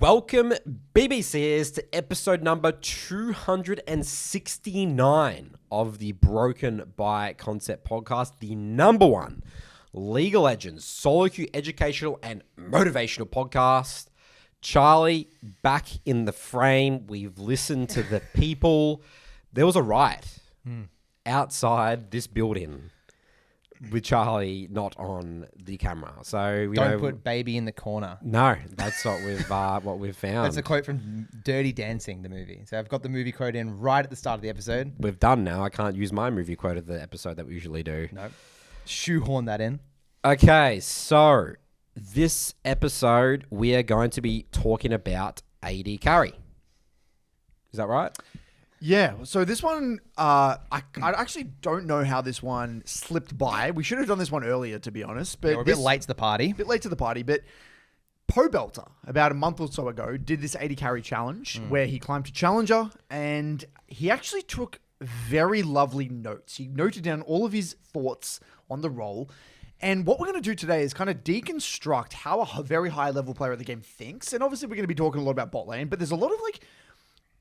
Welcome, BBCers, to episode number 269 of the Broken by Concept podcast, the number one League of Legends solo queue educational and motivational podcast. Charlie, back in the frame. We've listened to the people. There was a riot outside this building with Charlie not on the camera. So Don't put baby in the corner. No, that's what we've found. That's a quote from Dirty Dancing, the movie. So I've got the movie quote in right at the start of the episode. We've done now. I can't use my movie quote of the episode that we usually do. No. Shoehorn that in. Okay, so this episode we are going to be talking about AD carry. Is that right? Yeah, so this one, I actually don't know how this one slipped by. We should have done this one earlier, to be honest. But We're a bit late to the party. A bit late to the party, but Pobelter, about a month or so ago, did this 80 carry challenge where he climbed to Challenger and he actually took very lovely notes. He noted down all of his thoughts on the role. And what we're going to do today is kind of deconstruct how a very high-level player of the game thinks. And obviously we're going to be talking a lot about bot lane, but there's a lot of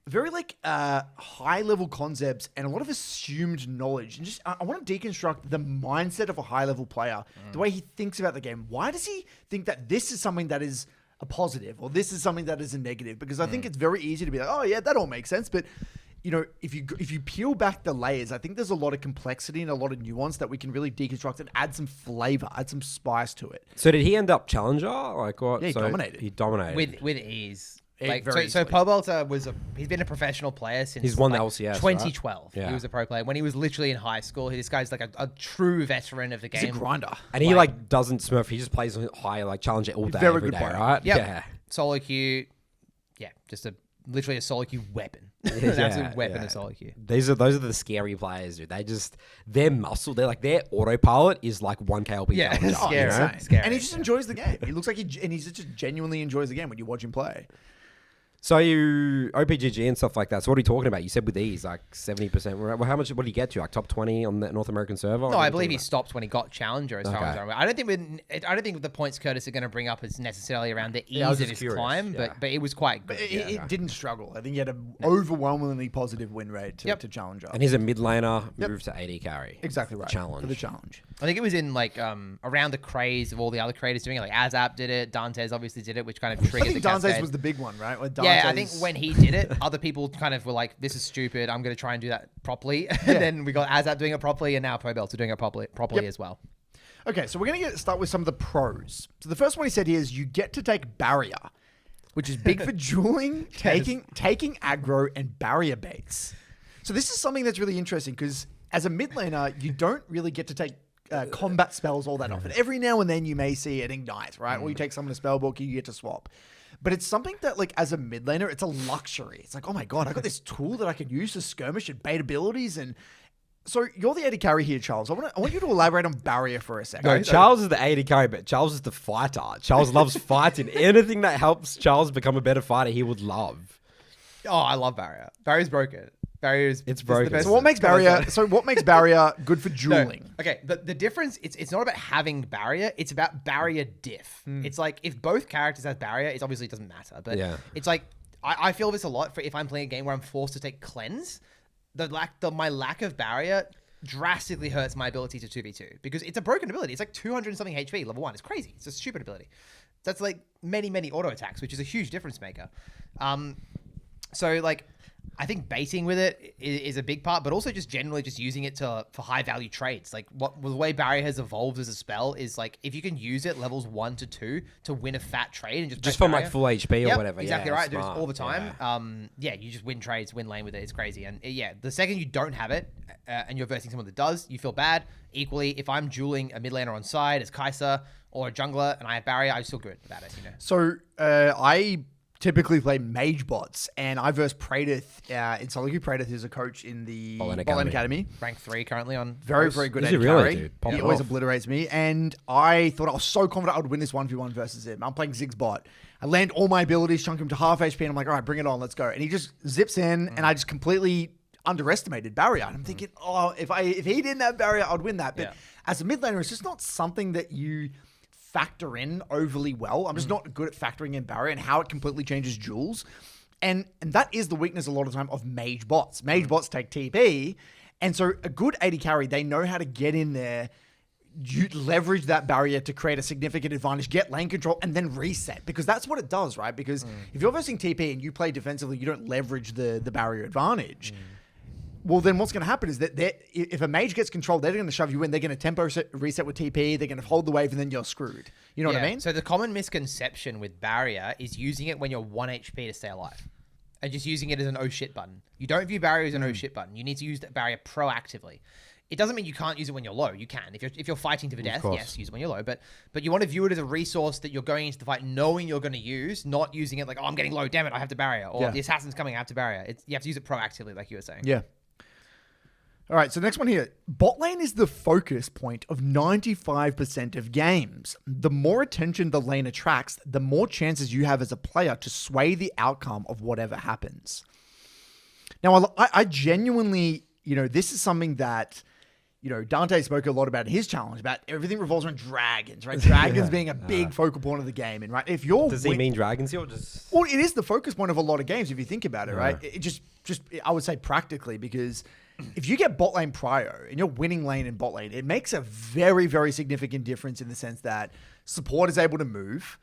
very high-level concepts and a lot of assumed knowledge. And just I want to deconstruct the mindset of a high-level player, the way he thinks about the game. Why does he think that this is something that is a positive or this is something that is a negative? Because I think it's very easy to be like, oh yeah, that all makes sense. But you know, if you peel back the layers, I think there's a lot of complexity and a lot of nuance that we can really deconstruct and add some flavor, add some spice to it. So did he end up Challenger? Like what? Yeah, he so dominated. He dominated. With ease. Very So Pobelter he's been a professional player since He's won the LCS, 2012. right? Yeah. He was a pro player. When he was literally in high school, this guy's like a true veteran of the game. He's a grinder. And he doesn't smurf. He just plays high Challenger all day, Very every good day, player. right? Yep. Yeah. Solo queue. Yeah, just literally a solo queue weapon. An absolute weapon of solo queue. Those are the scary players, dude. Their muscle, their autopilot is like 1 KLP. Yeah, Challenger, scary. you know? Scary. And he just enjoys the game. He looks like he just genuinely enjoys the game when you watch him play. So you OPGG and stuff like that. So what are you talking about? You said with these, like 70%. Well, how much? What did he get to? Like top 20 on the North American server? No, I believe he stopped when he got Challenger. As far as Okay. I don't think the points Curtis are going to bring up is necessarily around the ease I was of just his curious. climb, Yeah. but it was quite good. But it didn't struggle. I think he had an overwhelmingly positive win rate to Challenger. And he's a mid laner, moved to AD carry. Exactly right. Challenge. For the challenge. I think it was in around the craze of all the other creators doing it. Like Azap did it, Dantes obviously did it, which kind of I triggered think the Dante's cascade. was the big one, right? Yeah, I think when he did it, other people kind of were like, "This is stupid. I'm going to try and do that properly." And then we got Azap doing it properly, and now Pobelter doing it properly as well. Okay, so we're going to start with some of the pros. So the first one he said here is you get to take barrier, which is big for dueling, taking aggro, and barrier baits. So this is something that's really interesting because as a mid laner, you don't really get to take combat spells all that often. Every now and then you may see it ignite, right? Or you take someone to spellbook, you get to swap. But it's something that, like, as a mid laner, it's a luxury. It's like, oh my God, I got this tool that I can use to skirmish and bait abilities. And so you're the AD carry here, Charles. I want you to elaborate on barrier for a second. No, Charles is the AD carry, but Charles is the fighter. Charles loves fighting. Anything that helps Charles become a better fighter, he would love. Oh, I love barrier. Barrier's broken. It's broken. the best. So what makes barrier good for dueling? No. Okay, the difference, it's not about having barrier, it's about barrier diff. It's like, if both characters have barrier, it obviously doesn't matter. But it's like, I feel this a lot for if I'm playing a game where I'm forced to take cleanse. My lack of barrier drastically hurts my ability to 2v2 because it's a broken ability. It's like 200 and something HP, level 1. It's crazy. It's a stupid ability. That's like many auto attacks, which is a huge difference maker. So like, I think baiting with it is a big part, but also just generally just using it for high value trades. Like the way barrier has evolved as a spell is like, if you can use it levels 1 to 2 to win a fat trade and just from barrier, like full HP or whatever. Exactly yeah, right. Do it smart. all the time. You just win trades, win lane with it. It's crazy. And the second you don't have it and you're versing someone that does, you feel bad. Equally, if I'm dueling a mid laner on side as Kai'Sa or a jungler and I have barrier, I just feel good about it. You know. So I typically play mage bots, and I verse Praedyth in solo queue. Praedyth is a coach in the Bot Lane Academy. Rank 3 currently on Very good Is AD he really, carry. dude? Pop He it always off. obliterates me, and I thought I was so confident I would win this 1v1 versus him. I'm playing Ziggs bot. I land all my abilities, chunk him to half HP, and I'm like, all right, bring it on, let's go. And he just zips in, and I just completely underestimated barrier. And I'm thinking, if he didn't have barrier, I'd win that. But as a mid laner, it's just not something that you factor in overly well. I'm just not good at factoring in barrier and how it completely changes duels. And that is the weakness a lot of the time of mage bots. Mage bots take TP. And so a good AD carry, they know how to get in there, you leverage that barrier to create a significant advantage, get lane control, and then reset. Because that's what it does, right? Because if you're versing TP and you play defensively, you don't leverage the barrier advantage. Well, then what's going to happen is that if a mage gets control, they're going to shove you in. They're going to tempo reset with TP. They're going to hold the wave, and then you're screwed. You know what I mean? So the common misconception with barrier is using it when you're 1 HP to stay alive. And just using it as an oh shit button. You don't view barrier as an oh shit button. You need to use that barrier proactively. It doesn't mean you can't use it when you're low. You can. If you're fighting to the death, yes, use it when you're low. But you want to view it as a resource that you're going into the fight knowing you're going to use, not using it like, oh, I'm getting low, damn it, I have to barrier. Or the assassin's coming, I have to barrier. You have to use it proactively, like you were saying. Yeah. All right, so next one here. Bot lane is the focus point of 95% of games. The more attention the lane attracts, the more chances you have as a player to sway the outcome of whatever happens. Now, I genuinely, this is something that, Dante spoke a lot about his challenge, about everything revolves around dragons, right? Dragons being a big focal point of the game. And right, if you're... Does he mean dragons here or just... Well, it is the focus point of a lot of games if you think about it, right? It just I would say practically, because if you get bot lane prio and you're winning lane in bot lane, it makes a very, very significant difference in the sense that support is able to move.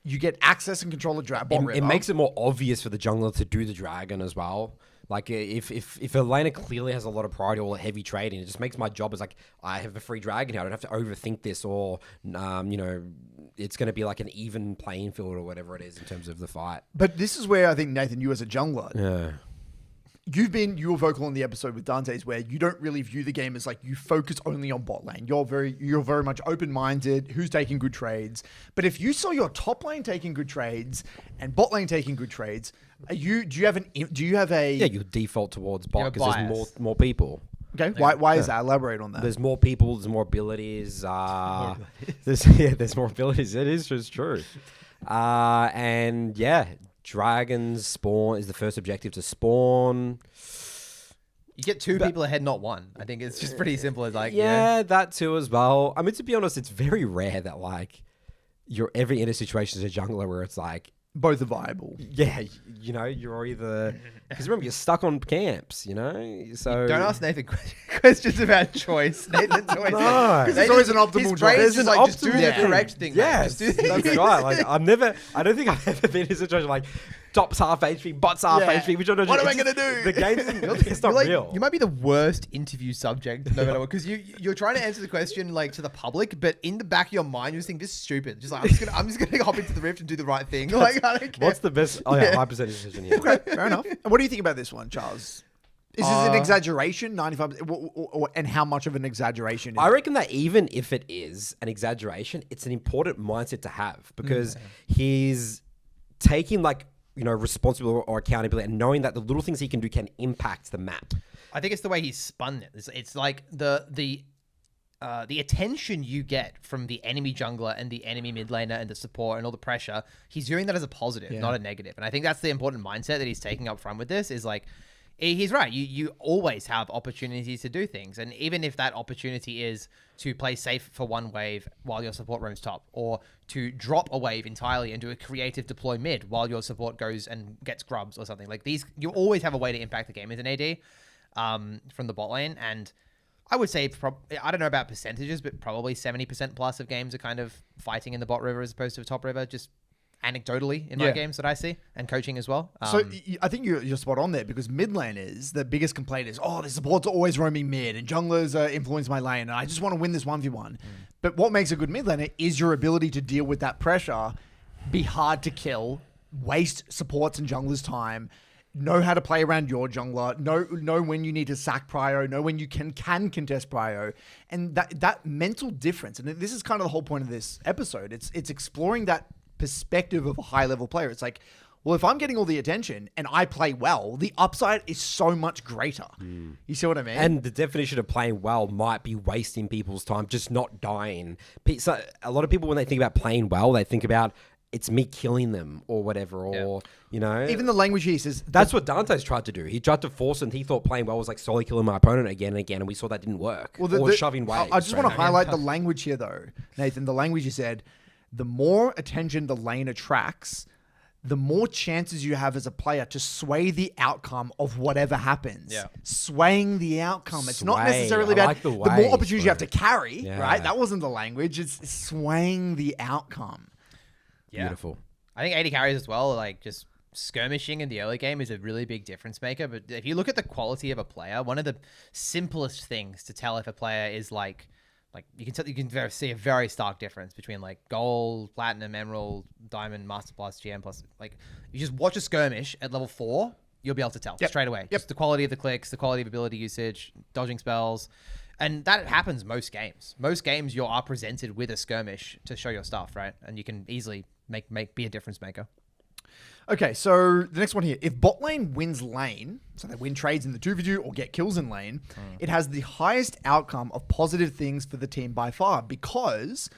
You get access and control of dragon. It makes it more obvious for the jungler to do the dragon as well. Like if a laner clearly has a lot of priority or heavy trading, it just makes my job as like, I have a free dragon here. I don't have to overthink this, or it's going to be like an even playing field or whatever it is in terms of the fight. But this is where I think, Nathan, you as a jungler, you were vocal in the episode with Dante's where you don't really view the game as like you focus only on bot lane. You're very much open-minded, who's taking good trades. But if you saw your top lane taking good trades and bot lane taking good trades, do you have a you default towards bot because there's more people. Okay, why is that? Elaborate on that. There's more people, there's more abilities. There's more abilities. It is just true. Dragons spawn is the first objective to spawn. You get two people ahead, not one. I think it's just pretty simple as like... that too as well. I mean, to be honest, it's very rare that like you're ever in a situation as a jungler where it's like... Both are viable. Yeah, you're either... Because remember, you're stuck on camps, so... Don't ask Nathan questions about choice. Nathan's always... No. There's always an optimal choice. There's an optimal... Just do the correct thing. Yes, that's right. Like, I don't think I've ever been in a situation like... Top's half HP, bot's half HP. Which what am I going to do? The game's it's not real. You might be the worst interview subject, no matter what, because you're trying to answer the question like to the public, but in the back of your mind, you're thinking this is stupid. Just like I'm just gonna hop into the rift and do the right thing. Like I don't care. What's the best? Oh yeah, high percentage decision here. Okay, fair enough. And what do you think about this one, Charles? Is this an exaggeration? 95%, and how much of an exaggeration? I reckon that even if it is an exaggeration, it's an important mindset to have because he's taking like. Responsibility or accountability and knowing that the little things he can do can impact the map. I think it's the way he's spun it. It's like the attention you get from the enemy jungler and the enemy mid laner and the support and all the pressure, he's viewing that as a positive, not a negative. And I think that's the important mindset that he's taking up front with this is like, he's right. You always have opportunities to do things. And even if that opportunity is to play safe for one wave while your support roams top, or to drop a wave entirely and do a creative deploy mid while your support goes and gets grubs or something like these, you always have a way to impact the game as an AD from the bot lane. And I would say, I don't know about percentages, but probably 70% plus of games are kind of fighting in the bot river as opposed to a top river, just anecdotally in my games that I see, and coaching as well. So I think you're spot on there because mid laners, the biggest complaint is, the supports are always roaming mid and junglers influence my lane and I just want to win this 1v1. But what makes a good mid laner is your ability to deal with that pressure, be hard to kill, waste supports and junglers' time, know how to play around your jungler, know when you need to sack prio, know when you can contest prio. And that mental difference, and this is kind of the whole point of this episode, it's exploring that perspective of a high-level player. It's like, well, if I'm getting all the attention and I play well, the upside is so much greater. You see what I mean? And the definition of playing well might be wasting people's time, just not dying. So a lot of people, when they think about playing well, they think about it's me killing them or whatever, or, Even the language he says... That's what Dante's tried to do. He tried to force it and he thought playing well was like solely killing my opponent again and again, and we saw that didn't work. Or shoving waves. I just want to highlight the language here, though, Nathan. The language you said... the more attention the lane attracts, the more chances you have as a player to sway the outcome of whatever happens. Yeah. Swaying the outcome. It's not Sway. necessarily I about like the the way, more opportunities you have to carry, Yeah. right? That wasn't the language. It's swaying the outcome. Yeah. Beautiful. I think 80 carries as well, like just skirmishing in the early game is a really big difference maker. But if you look at the quality of a player, one of the simplest things to tell if a player is like you can see a very stark difference between like gold, platinum, emerald, diamond, master plus, GM plus. Like you just watch a skirmish at level 4, you'll be able to tell straight away. Just the quality of the clicks, the quality of ability usage, dodging spells. And that happens most games. Most games you are presented with a skirmish to show your stuff, right? And you can easily be a difference maker. Okay, so the next one here. If bot lane wins lane, so they win trades in the 2v2 or get kills in lane, it has the highest outcome of positive things for the team by far because,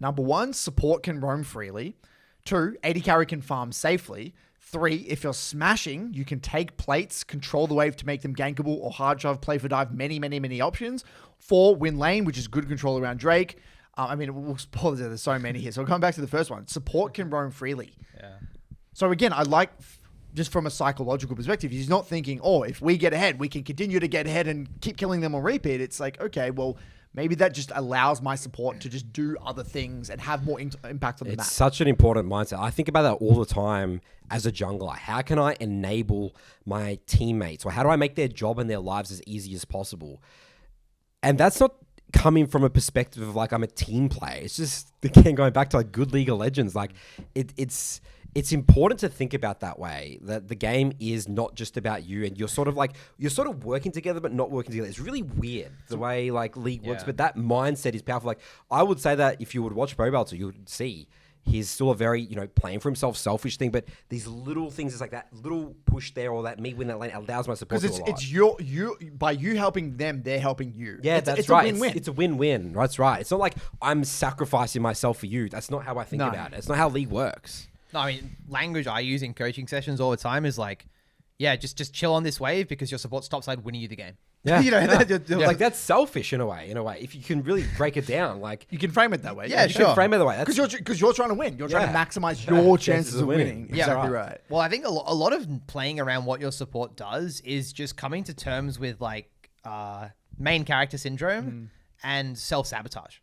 number 1, support can roam freely. 2, 80 carry can farm safely. 3, if you're smashing, you can take plates, control the wave to make them gankable or hard shove, play for dive, many options. 4, win lane, which is good control around Drake. I mean, we'll spoil it, there's so many here. So we'll come back to the first one. Support can roam freely. Yeah. So again, I like, just from a psychological perspective, he's not thinking, oh, if we get ahead, we can continue to get ahead and keep killing them on repeat. It's like, okay, well, maybe that just allows my support to just do other things and have more impact on the map. It's such an important mindset. I think about that all the time as a jungler. How can I enable my teammates, or how do I make their job and their lives as easy as possible? And that's not coming from a perspective of like I'm a team player. It's just, again, going back to like good League of Legends. Like it's important to think about that way, that the game is not just about you and you're sort of working together but not working together. It's really weird the way like League works, but that mindset is powerful. Like I would say that if you would watch Brokenbyconceptshow, you would see he's still a very, playing for himself, selfish thing, but these little things, it's like that little push there or that me win that lane allows my support to a lot. Because it's by you helping them, they're helping you. Yeah, it's right. A win-win. It's a win-win. That's right. It's not like I'm sacrificing myself for you. That's not how I think about it. It's not how League works. No, I mean, language I use in coaching sessions all the time is like, yeah, just chill on this wave because your support stops side winning you the game. Yeah, like that's selfish in a way. If you can really break it down, like you can frame it that way. Yeah, you can frame it that way because you're trying to win. You're trying to maximize your chances of winning. Exactly right. Well, I think a lot of playing around what your support does is just coming to terms with like main character syndrome and self-sabotage.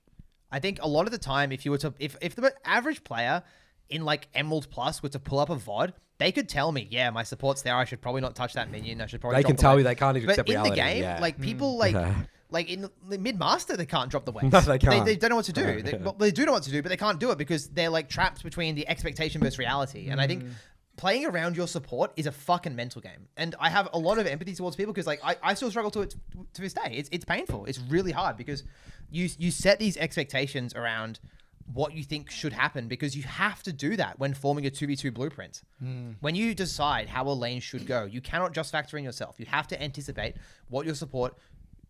I think a lot of the time, if the average player in like Emerald Plus were to pull up a VOD, they could tell me, yeah, my support's there. I should probably not touch that minion. I should probably. They can tell you they can't accept reality. But in the game, like people like in the mid-master, they can't drop the waves. No, they can't. They don't know what to do. They do know what to do, but they can't do it because they're like trapped between the expectation versus reality. And I think playing around your support is a fucking mental game. And I have a lot of empathy towards people because like I still struggle to this day. It's painful. It's really hard because you set these expectations around what you think should happen because you have to do that when forming a 2v2 blueprint. When you decide how a lane should go, you cannot just factor in yourself. You have to anticipate what your support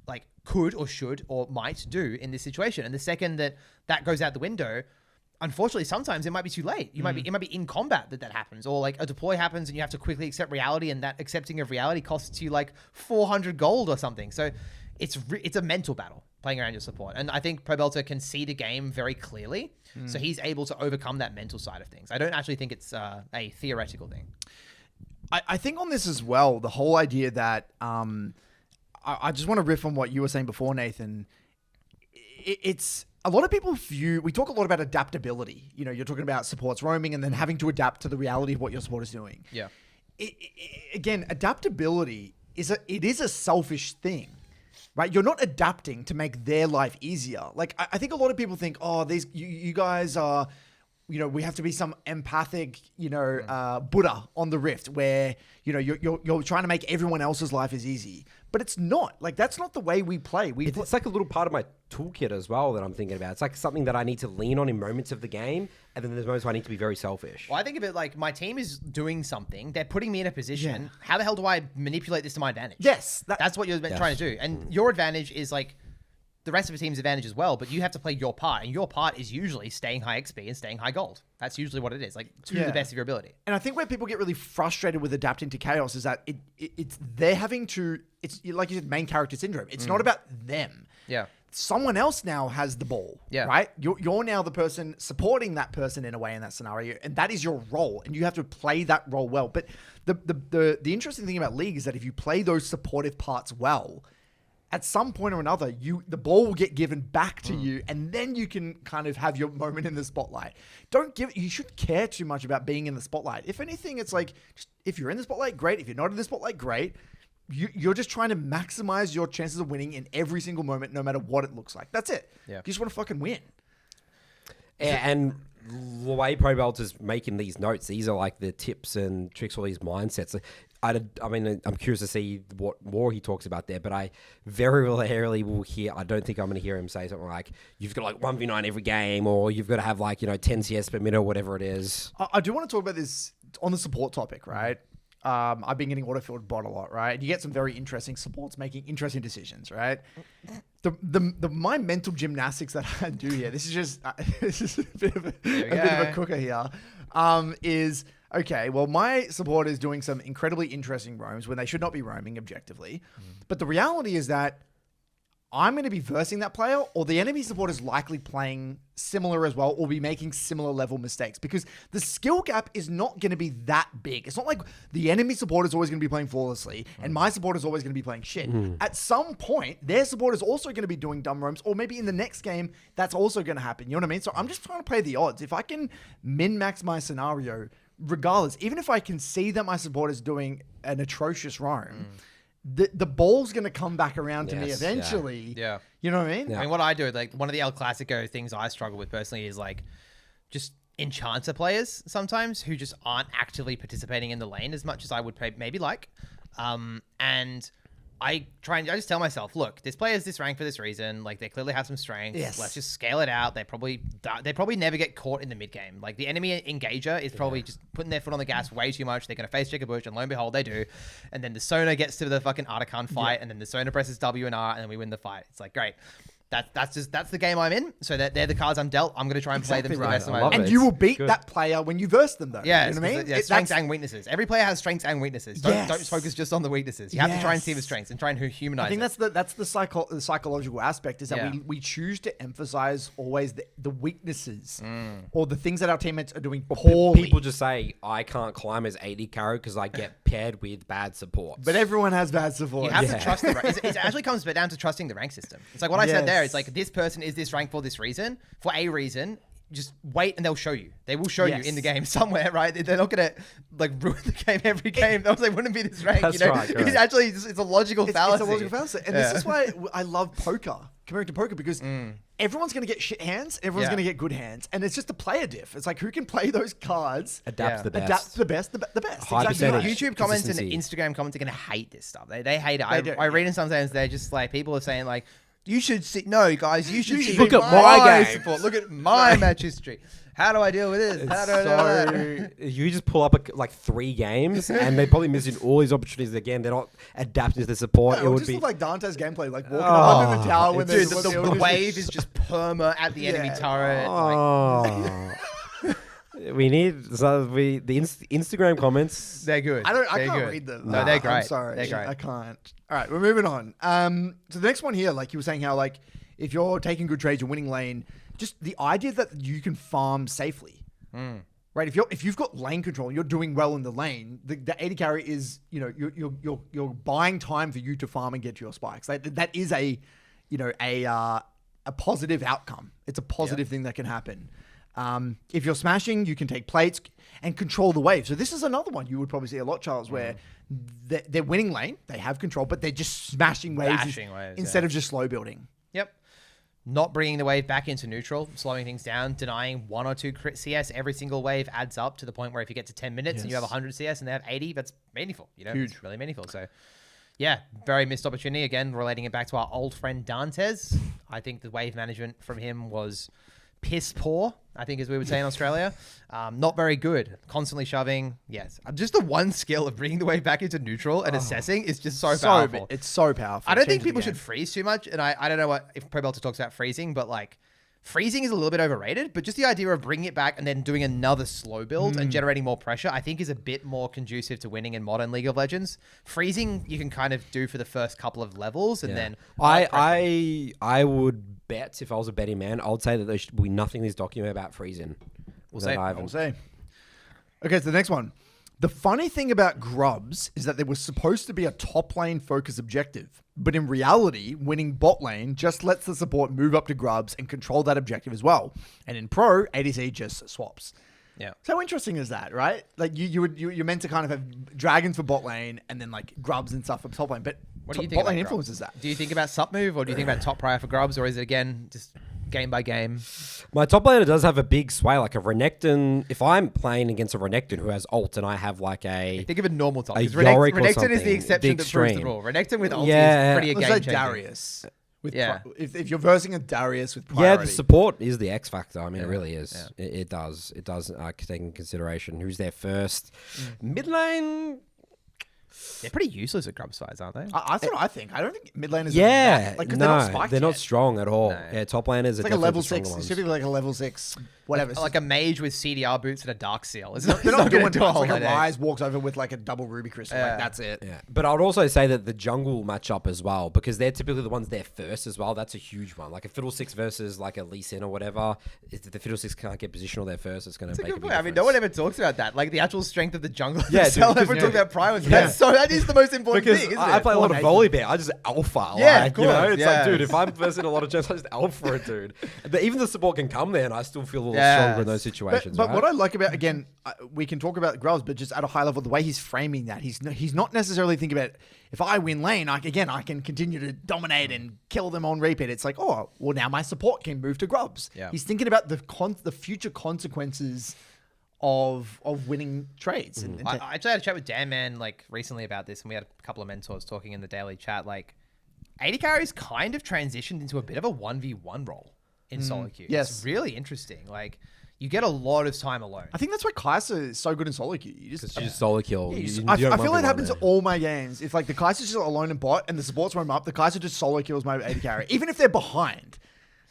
like could or should or might do in this situation. And the second that goes out the window, unfortunately, sometimes it might be too late. It might be in combat that happens, or like a deploy happens and you have to quickly accept reality, and that accepting of reality costs you like 400 gold or something. So it's a mental battle playing around your support. And I think Brokenbyconceptshow can see the game very clearly. So he's able to overcome that mental side of things. I don't actually think it's a theoretical thing. I think on this as well, the whole idea that I just want to riff on what you were saying before, Nathan. It's a lot of people we talk a lot about adaptability. You're talking about supports roaming and then having to adapt to the reality of what your support is doing. Yeah. Again, adaptability is a selfish thing. Right, you're not adapting to make their life easier. Like I think a lot of people think, oh, you guys are, we have to be some empathic, Buddha on the Rift, where you're trying to make everyone else's life as easy. But it's not. Like that's not the way we play. It's like a little part of my toolkit as well that I'm thinking about. It's like something that I need to lean on in moments of the game, and then there's moments where I need to be very selfish. Well, I think of it like my team is doing something. They're putting me in a position. Yeah. How the hell do I manipulate this to my advantage? Yes. That's what you're trying to do. And your advantage is like the rest of the team's advantage as well, but you have to play your part. And your part is usually staying high XP and staying high gold. That's usually what it is, like to the best of your ability. And I think where people get really frustrated with adapting to chaos is that it's they're having to, it's like you said, main character syndrome. It's not about them. Yeah. someone else now has the ball, right? You're now the person supporting that person in a way in that scenario, and that is your role, and you have to play that role well. But the interesting thing about League is that if you play those supportive parts well, at some point or another, the ball will get given back to you, and then you can kind of have your moment in the spotlight. You shouldn't care too much about being in the spotlight. If anything, it's like, if you're in the spotlight, great. If you're not in the spotlight, great. You're just trying to maximize your chances of winning in every single moment, no matter what it looks like. That's it. Yeah. You just want to fucking win. And the way Pro Belter's making these notes, these are like the tips and tricks, all these mindsets. I mean, I'm curious to see what more he talks about there, but I very rarely will hear, I don't think I'm going to hear him say something like, you've got like 1v9 every game, or you've got to have like, 10 CS per minute or whatever it is. I do want to talk about this on the support topic, right? I've been getting autofilled bot a lot, right? You get some very interesting supports making interesting decisions, right? My mental gymnastics that I do here, this is just this is a bit of a cooker here, is okay. Well, my support is doing some incredibly interesting roams when they should not be roaming objectively, but the reality is that I'm going to be versing that player, or the enemy support is likely playing similar as well, or be making similar level mistakes, because the skill gap is not going to be that big. It's not like the enemy support is always going to be playing flawlessly and my support is always going to be playing shit. At some point, their support is also going to be doing dumb roams, or maybe in the next game, that's also going to happen. You know what I mean? So I'm just trying to play the odds. If I can min-max my scenario, regardless, even if I can see that my support is doing an atrocious roam, the ball's going to come back around to me eventually. Yeah. You know what I mean? Yeah. I mean, what I do, like one of the El Clasico things I struggle with personally is like just enchanter players sometimes who just aren't actively participating in the lane as much as I would maybe like. And I just tell myself, look, this player is this rank for this reason. Like they clearly have some strengths. Yes. Let's just scale it out. They probably never get caught in the mid game. Like the enemy engager is probably just putting their foot on the gas way too much. They're going to face check a bush, and lo and behold, they do. And then the Sona gets to the fucking Artican fight, and then the Sona presses W and R, and then we win the fight. It's like, great. That's the game I'm in. So they're the cards I'm dealt. I'm going to try and play them for the rest of my life. And you will beat that player when you verse them, though. Yeah, you know what I mean? Yeah, strengths and weaknesses. Every player has strengths and weaknesses. Don't focus just on the weaknesses. You have to try and see the strengths and try and humanize. I think that's the psychological aspect, is that we choose to emphasize always the weaknesses or the things that our teammates are doing poorly. People just say, I can't climb as AD carry because I get paired with bad support. But everyone has bad support. You have to trust the rank. It actually comes down to trusting the rank system. It's like what I said there. It's like this person is this rank for this reason, for a reason. Just wait and they'll show you. They will show you in the game somewhere, right? They're not going to like ruin the game every game. Else they wouldn't be this rank. That's you know? right. It's actually it's a logical fallacy. It's a logical fallacy. And this is why I love poker, compared to poker, because everyone's going to get shit hands. Everyone's going to get good hands. And it's just a player diff. It's like, who can play those cards? Adapts the best. Adapts the best. The best. High Exactly. YouTube comments and Instagram comments are going to hate this stuff. They hate it. I read it sometimes. They're just like, people are saying like, you should see. No, guys, you should see. Look at my game. Support. Look at my match history. How do I deal with this? How do I do that? You just pull up like 3 games, and they're probably missing all these opportunities again. They're not adapting to the support. It would just look like Dante's gameplay, like walking up under the tower when dude, the wave is just perma at the enemy turret. Oh. We need the Instagram comments. They're good. I can't read them. No, they're great. I'm sorry. They're great. I can't. All right, we're moving on. So the next one here, like you were saying, how like if you're taking good trades, you're winning lane. Just the idea that you can farm safely, right? If you've got lane control, and you're doing well in the lane. The AD carry is you're buying time for you to farm and get your spikes. That is a positive outcome. It's a positive thing that can happen. If you're smashing, you can take plates and control the wave. So this is another one you would probably see a lot, Charles, where they're winning lane, they have control, but they're just smashing waves instead of just slow building. Yep. Not bringing the wave back into neutral, slowing things down, denying 1 or 2 crit CS. Every single wave adds up to the point where if you get to 10 minutes and you have 100 CS and they have 80, that's meaningful. Huge. It's really meaningful. So yeah, very missed opportunity. Again, relating it back to our old friend Dantes. I think the wave management from him was piss poor, I think, as we would say in Australia. Not very good. Constantly shoving. Yes. Just the one skill of bringing the wave back into neutral and assessing is just so powerful. It's so powerful. I don't think people should freeze too much. And I don't know if Pro Belter talks about freezing, but like freezing is a little bit overrated, but just the idea of bringing it back and then doing another slow build and generating more pressure, I think is a bit more conducive to winning in modern League of Legends. Freezing, you can kind of do for the first couple of levels, and then I would bet, if I was a betting man, I would say that there should be nothing in this document about freezing. We'll say. Okay, so the next one. The funny thing about Grubs is that there was supposed to be a top lane focus objective, but in reality, winning bot lane just lets the support move up to Grubs and control that objective as well. And in Pro, ADC just swaps. Yeah. So how interesting is that, right? Like you're meant to kind of have dragons for bot lane and then like Grubs and stuff for top lane, but what do you think bot lane about influences Grubs? that. Do you think about sup move, or do you think about top prior for Grubs, or is it again just game by game? My top laner does have a big sway, like a Renekton. If I'm playing against a Renekton who has ult and I have like a... Think of a normal top. A Yorick or Renekton something, is the exception that proves the rule. Renekton with ult is pretty a game like changer. Darius. If you're versing a Darius with priority. Yeah, the support is the X factor. I mean, it really is. Yeah. It does take in consideration who's there first. Mid lane... They're pretty useless at Grubs fights, aren't they? That's what I think. I don't think mid laners are like, no, they're not spiked they're not yet. strong at all. No. Yeah, top laners are like a level 6. Ones. It should be like a level 6, whatever. Like a mage with CDR boots and a dark seal. They're not doing much. Like a Rise walks over with like a double ruby crystal. Like that's it. Yeah. But I would also say that the jungle matchup as well, because they're typically the ones there first as well. That's a huge one. Like a Fiddlesticks versus like a Lee Sin or whatever. If the Fiddlesticks can't get positional there first, it's going to make a big difference. I mean, no one ever talks about that. Like the actual strength of the jungle. Yeah, everyone talks about prior. That is the most important thing, isn't it? I play a lot of volleyball. I just alpha. Yeah, like, of course. You know, it's like, dude, if I'm versing a lot of gens, I just alpha it, dude. But even the support can come there, and I still feel a little stronger in those situations. But what I like about, again, we can talk about Grubs, but just at a high level, the way he's framing that, he's not necessarily thinking about, if I win lane, I can continue to dominate and kill them on repeat. It's like, oh, well, now my support can move to Grubs. Yeah. He's thinking about the future consequences of winning trades. I actually had a chat with Dan Man like recently about this, and we had a couple of mentors talking in the daily chat. Like, AD carries kind of transitioned into a bit of a 1v1 role in solo queue. Yes. It's really interesting. Like, you get a lot of time alone. I think that's why Kai'Sa is so good in solo queue. You just solo kill. I feel like it happens in all my games. If like the Kai'Sa's just alone in bot and the supports roam up, the Kai'Sa just solo kills my AD carry, even if they're behind.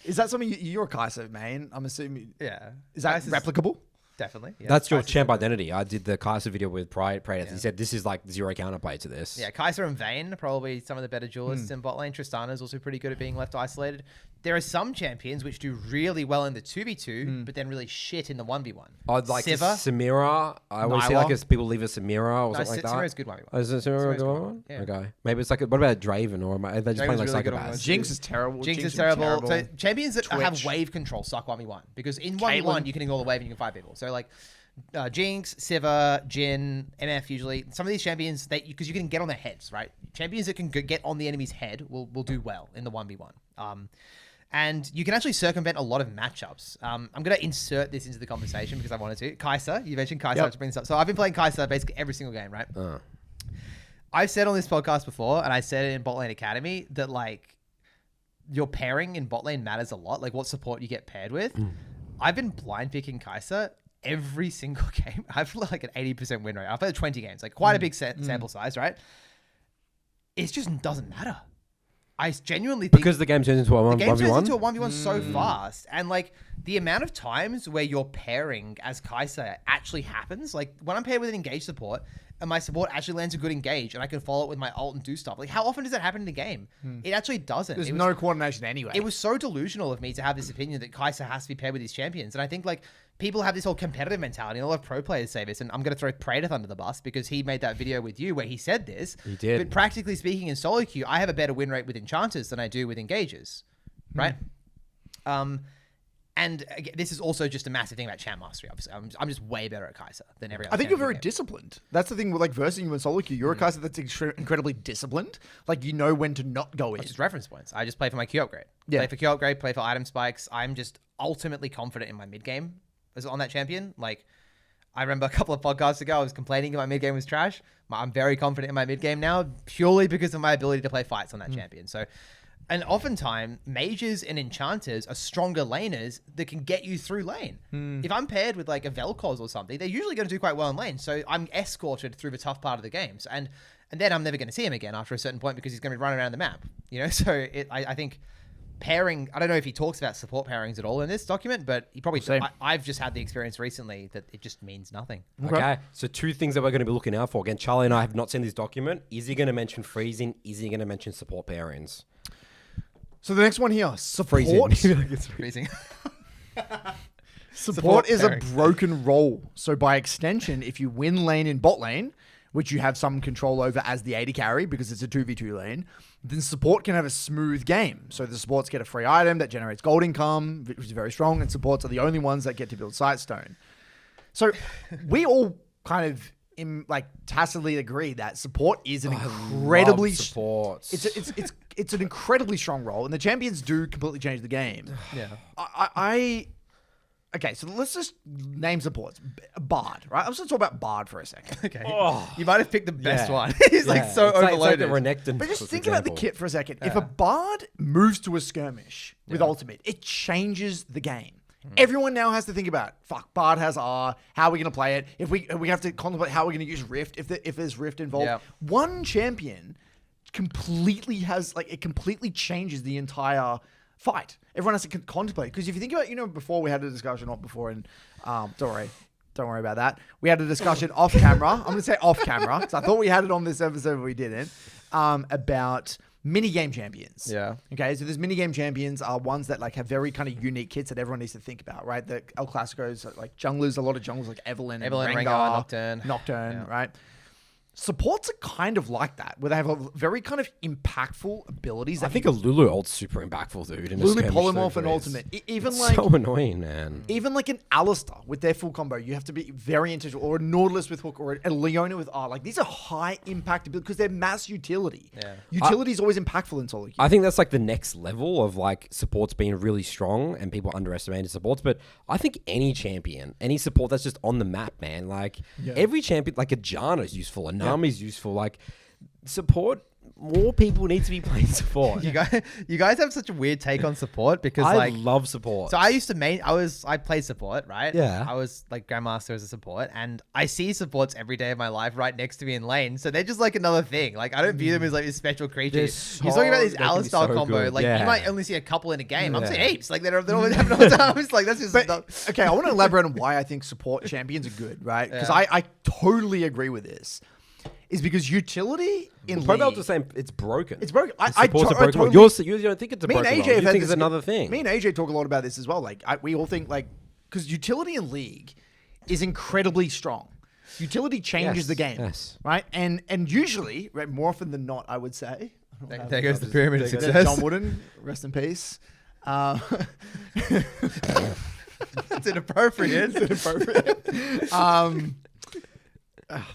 Is that something you're a Kai'Sa main? I'm assuming. Yeah. Is that replicable? Definitely. Yeah. That's your champ identity. I did the Kai'Sa video with Praetor. He said this is like zero counterplay to this. Yeah, Kai'Sa and Vayne are probably some of the better duelists in bot lane. Tristana's also pretty good at being left isolated. There are some champions which do really well in the 2v2, but then really shit in the 1v1. I'd like Siva, Samira. I always see like as people leave a Samira or something like that. Samira's good 1v1. Oh, is it Samira a good one? Yeah. Okay. Maybe it's like, what about Draven? Or are they just playing like really good on psychopaths? those. Jinx is terrible. Jinx is terrible. So champions that have Twitch. wave control suck 1v1. Because in 1v1, Caitlyn. you can ignore the wave and you can fight people. So like... Jinx, Siva, Jhin, MF usually. Some of these champions, because you can get on their heads, right? Champions that can get on the enemy's head will do well in the 1v1. And you can actually circumvent a lot of matchups. I'm going to insert this into the conversation because I wanted to. Kai'Sa, you mentioned Kai'Sa. To bring this up. So I've been playing Kai'Sa basically every single game, right? I've said on this podcast before, and I said it in Bot Lane Academy, that like your pairing in bot lane matters a lot, like what support you get paired with. I've been blind picking Kai'Sa every single game. I've like an 80% win rate. I've played 20 games, like quite a big sample size, right? It just doesn't matter. I genuinely think because the game turns into a 1v1. The game turns into a 1v1 so fast, and like the amount of times where your pairing as Kai'Sa actually happens, like when I'm paired with an engage support and my support actually lands a good engage and I can follow it with my ult and do stuff. Like how often does that happen in the game? It actually doesn't. There's no coordination anyway. It was so delusional of me to have this opinion that Kai'Sa has to be paired with these champions, and I think like people have this whole competitive mentality, and a lot of pro players say this, and I'm going to throw Praetor under the bus because he made that video with you where he said this. He did. But practically speaking, in solo queue, I have a better win rate with enchanters than I do with engagers, right? And again, this is also just a massive thing about champ mastery. Obviously, I'm just way better at Kai'Sa than every other. I think you're champion very game. disciplined. That's the thing with like versing you in solo queue. You're a Kai'Sa that's incredibly disciplined. Like you know when to not go in. It's just reference points. I just play for my Q upgrade. Yeah. Play for Q upgrade, play for item spikes. I'm just ultimately confident in my mid game as on that champion. Like I remember a couple of podcasts ago, I was complaining that my mid game was trash. I'm very confident in my mid game now purely because of my ability to play fights on that champion. So, and oftentimes mages and enchanters are stronger laners that can get you through lane. If I'm paired with like a Vel'Koz or something, they're usually going to do quite well in lane. So I'm escorted through the tough part of the games. And then I'm never going to see him again after a certain point because he's going to be running around the map. You know, so I think pairing. I don't know if he talks about support pairings at all in this document, but he probably. Same. I've just had the experience recently that it just means nothing. Okay. So 2 things that we're going to be looking out for. Again, Charlie and I have not seen this document. Is he going to mention freezing? Is he going to mention support pairings? So the next one here, support. Freezing. Support is a pairing. broken role. So by extension, if you win lane in bot lane, which you have some control over as the AD carry because it's a 2v2 lane, then support can have a smooth game. So the supports get a free item that generates gold income, which is very strong, and supports are the only ones that get to build Sightstone. So we all kind of tacitly agree that support is an incredibly support. It's an incredibly strong role, and the champions do completely change the game. Yeah. Okay, so let's just name supports. Bard, right? I'm just going to talk about Bard for a second. Okay. You might have picked the best one. He's so It's like overloaded. the Renekton, But just for think about the example. kit for a second. If a Bard moves to a skirmish with ultimate, it changes the game. Everyone now has to think about, Bard has R, how are we going to play it? If we have to contemplate how we're going to use Rift, if there's Rift involved. Yeah. One champion completely changes the entire fight. Everyone has to contemplate. Because if you think about, before we had a discussion, not before, and don't worry about that. We had a discussion off camera. I'm going to say off camera, because I thought we had it on this episode, but we didn't, about mini-game champions. Yeah. Okay, so these mini-game champions are ones that have very kind of unique kits that everyone needs to think about, right? The El Clasicos, junglers, a lot of junglers like Evelynn, Rengar, Nocturne, right? Supports are kind of like that, where they have a very kind of impactful abilities. I think a Lulu ult's super impactful, dude. In Lulu a polymorph and ultimate. Even so annoying, man. Even an Alistar with their full combo, you have to be very intentional. Or a Nautilus with hook, or a Leona with R. These are high impact abilities because they're mass utility. Yeah. Utility is always impactful in solo queue. I think that's the next level of supports being really strong and people underestimating supports. But I think any champion, any support that's just on the map, man. Every champion, a Janna's useful, a Nami's useful. Support. More people need to be playing support. You guys have such a weird take on support because I love support. So I used to I played support, right? Yeah. I was Grandmaster as a support, and I see supports every day of my life right next to me in lane. So they're just another thing. I don't view them as this special creature. You're talking about this they can be Alistar so combo. good. You might only see a couple in a game. I'm seeing heaps. They're always having all times. That's just Okay, I want to elaborate on why I think support champions are good, right? Because I totally agree with this. Is because utility in Probelt's League... the same. It's broken. It's broken. Support's a broken totally, role. You don't think it's a me and broken AJ role. have You had think this, it's another thing. Me and AJ talk a lot about this as well. We all think because utility in League is incredibly strong. Utility changes the game, right? And usually, right, more often than not, I would say. there goes the pyramid of success. John Wooden, rest in peace. It's inappropriate.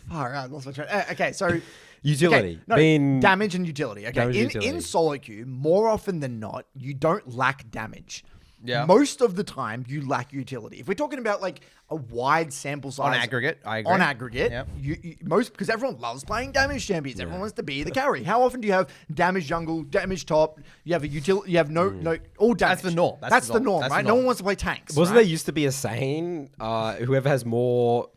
Far out, lost my train. Okay, so utility. Damage and utility. Okay, utility. In solo queue, more often than not, you don't lack damage. Yeah. Most of the time, you lack utility. If we're talking about a wide sample size On aggregate, I agree. On aggregate, Yep. because everyone loves playing damage champions. Everyone wants to be the carry. How often do you have damage jungle, damage top? You have a utility. You have no all damage. That's the norm. That's the norm, right? No one wants to play tanks. Wasn't right? there used to be a saying, whoever has more...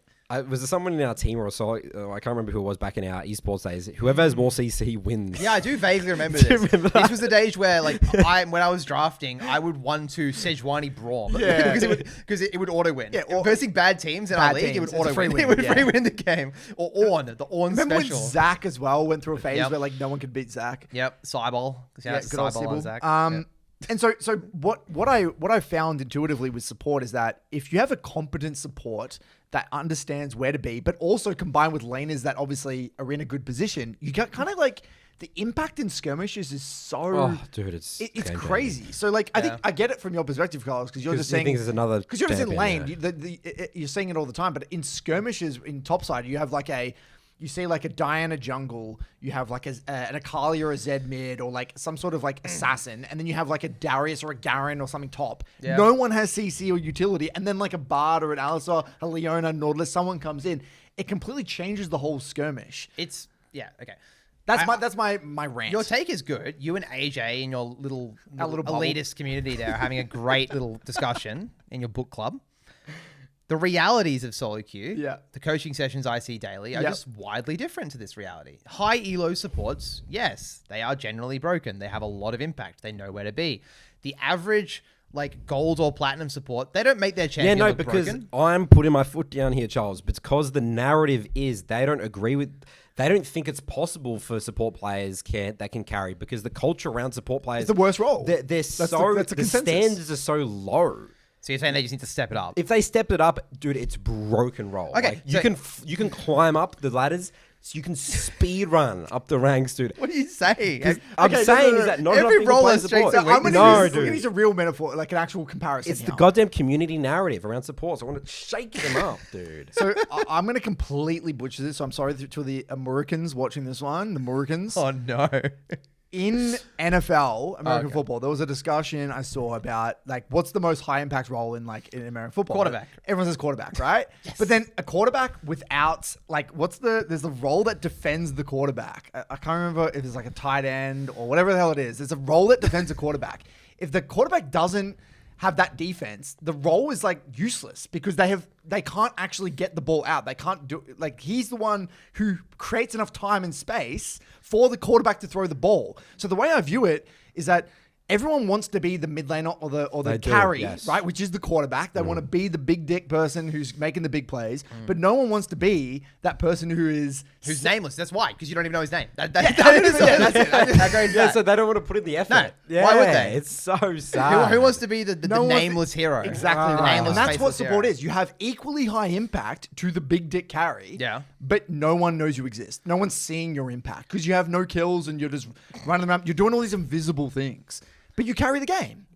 was there someone in our team or so? I can't remember who it was back in our esports days. Whoever has more CC wins. Yeah, I do vaguely remember this. This was the days where, when I was drafting, I would 1-2 Sejuani Braum. Yeah. because it would auto win. Yeah, Versing bad teams in our league, it would auto win. It would free win the game. Or Ornn, the Ornn Remember special. when Zach as well went through a phase where no one could beat Zach? Yep, Cyball. Yeah, good old Cyball on Sybil. Zach. And so what I found intuitively with support is that if you have a competent support that understands where to be, but also combined with laners that obviously are in a good position, you got kind of the impact in skirmishes is so... Oh, dude, it's crazy. So I think I get it from your perspective, Carlos, because you're just saying... Because you're just in lane. Yeah. You're seeing it all the time, but in skirmishes in topside, you have you see a Diana jungle, you have an Akali or a Zed mid, or some sort of assassin, and then you have a Darius or a Garen or something top. Yeah. No one has CC or utility, and then a Bard or an Alistar, a Leona, Nautilus, someone comes in. It completely changes the whole skirmish. Okay. That's my rant. Your take is good. You and AJ in your little bubble. elitist community there are having a great little discussion in your book club. The realities of solo queue, Yeah. the coaching sessions I see daily are just widely different to this reality. High elo supports, yes, they are generally broken. They have a lot of impact. They know where to be. The average like gold or platinum support, they don't make their champion look because broken. I'm putting my foot down here, Charles, because the narrative is they don't think it's possible for support players that can carry, because the culture around support players It's the worst role. The standards are so low. So you're saying they just need to step it up? If they stepped it up, dude, it's broken roll. Okay, Like, you can climb up the ladders, so you can speed run up the ranks, dude. What are you saying? I'm saying is that not enough every people role play has strengths support. and I'm weaknesses. going to use a real metaphor, like an actual comparison. It's here. the goddamn community narrative around support, so I want to shake them up, dude. So I'm going to completely butcher this. So I'm sorry to the Americans watching this one. The Americans. Oh no. In NFL, American football, there was a discussion I saw about like what's the most high impact role in American football? Quarterback. Everyone says quarterback, right? Yes. But then a quarterback without like there's the role that defends the quarterback. I can't remember if it's like a tight end or whatever the hell it is. There's a role that defends a quarterback. If the quarterback doesn't have that defense, the role is like useless because they can't actually get the ball out. They can't do like he's the one who creates enough time and space for the quarterback to throw the ball. So the way I view it is that everyone wants to be the mid laner or the carry, right? Which is the quarterback. They want to be the big dick person who's making the big plays, but no one wants to be that person who's nameless. That's why, because you don't even know his name. That's it. So they don't want to put in the effort. No, why would they? It's so sad. Who wants to be the nameless hero? Exactly The right. nameless, And that's what faceless support hero. is. You have equally high impact to the big dick carry. Yeah. But no one knows you exist. No one's seeing your impact because you have no kills and you're just running around. You're doing all these invisible things. But you carry the game.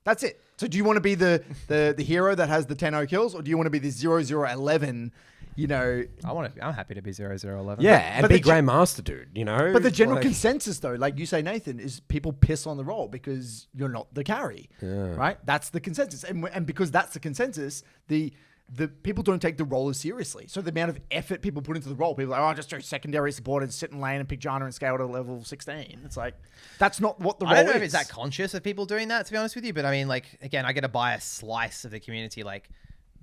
That's it. So do you want to be the hero that has the 10-0 kills, or do you want to be the 0-0-11, I'm happy to be 0-0-11. Yeah, and be Grandmaster, dude, But the general consensus, though, like you say, Nathan, is people piss on the role because you're not the carry, right? That's the consensus. And because that's the consensus, the people don't take the role as seriously. So the amount of effort people put into the role, people are like, just do secondary support and sit in lane and pick Janna and scale to level 16. It's like, that's not what the role is. I don't know if it's that conscious of people doing that, to be honest with you. But I mean, like, again, I get to buy a slice of the community. Like,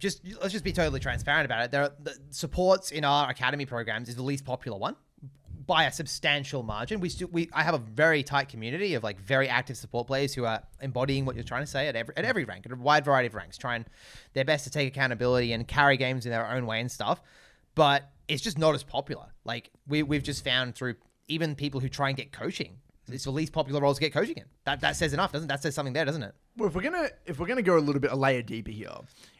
let's just be totally transparent about it. The supports in our academy programs is the least popular one by a substantial margin. I have a very tight community of like very active support players who are embodying what you're trying to say at every rank, at a wide variety of ranks, trying their best to take accountability and carry games in their own way and stuff. But it's just not as popular. Like we've just found through even people who try and get coaching, it's the least popular role to get coaching in. That says enough, doesn't it? That says something there, doesn't it? Well, if we're gonna go a layer deeper here,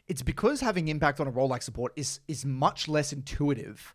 it's because having impact on a role like support is much less intuitive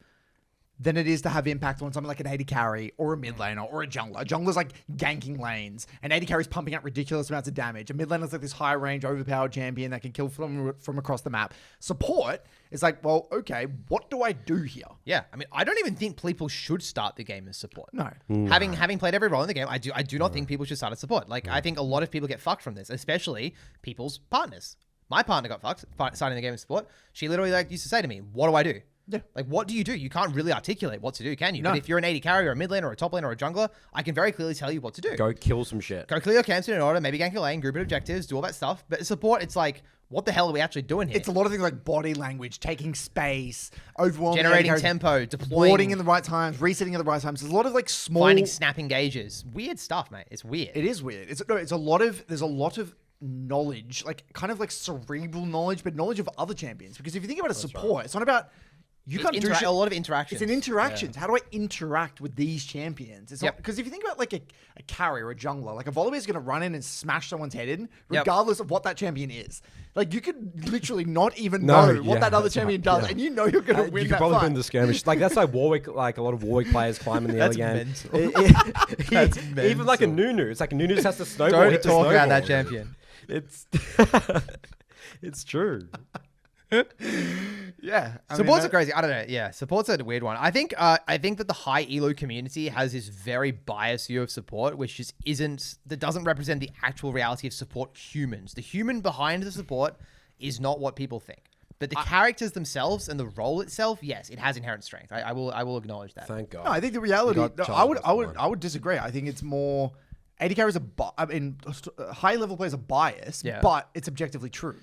than it is to have impact on something like an AD carry or a mid laner or a jungler. A jungler's like ganking lanes. An AD carry's pumping out ridiculous amounts of damage. A mid laner's like this high range, overpowered champion that can kill from across the map. Support is like, well, okay, what do I do here? Yeah, I mean, I don't even think people should start the game as support. No. Having played every role in the game, I do not think people should start as support. Like, I think a lot of people get fucked from this, especially people's partners. My partner got fucked starting the game as support. She literally used to say to me, "What do I do?" Yeah. Like, what do you do? You can't really articulate what to do, can you? No. But if you're an AD carrier or a mid laner or a top laner or a jungler, I can very clearly tell you what to do. Go kill some shit. Go clear your camps in an order, maybe gank your lane, group of objectives, do all that stuff. But support, it's like, what the hell are we actually doing here? It's a lot of things like body language, taking space, overwhelming, generating tempo, deploying, warding in the right times, resetting at the right times. There's a lot of like small finding snap engages. Weird stuff, mate. It's weird. It is weird. There's a lot of knowledge, like kind of like cerebral knowledge, but knowledge of other champions. Because if you think about a support, it's not about you can't do shit. A lot of interactions. It's an interactions. Yeah. How do I interact with these champions? It's because if you think about like a carry or a jungler, like a Volibear is going to run in and smash someone's head in, regardless of what that champion is. Like you could literally not even know what that other champion does, and you know you're going to win. You could probably win the skirmish. Like that's like Warwick. Like a lot of Warwick players climb in the early game. That's mental. Even like a Nunu. It's like a Nunu just has to snowball. Don't talk about that champion. It's true. Yeah, supports are crazy. I don't know. Yeah, supports are a weird one. I think that the high elo community has this very biased view of support, which just doesn't represent the actual reality of support humans. The human behind the support is not what people think. But the characters themselves and the role itself, yes, it has inherent strength. I will acknowledge that. Thank God. No, I think the reality. I would disagree. I think it's more. AD carries high level players are biased, but it's objectively true.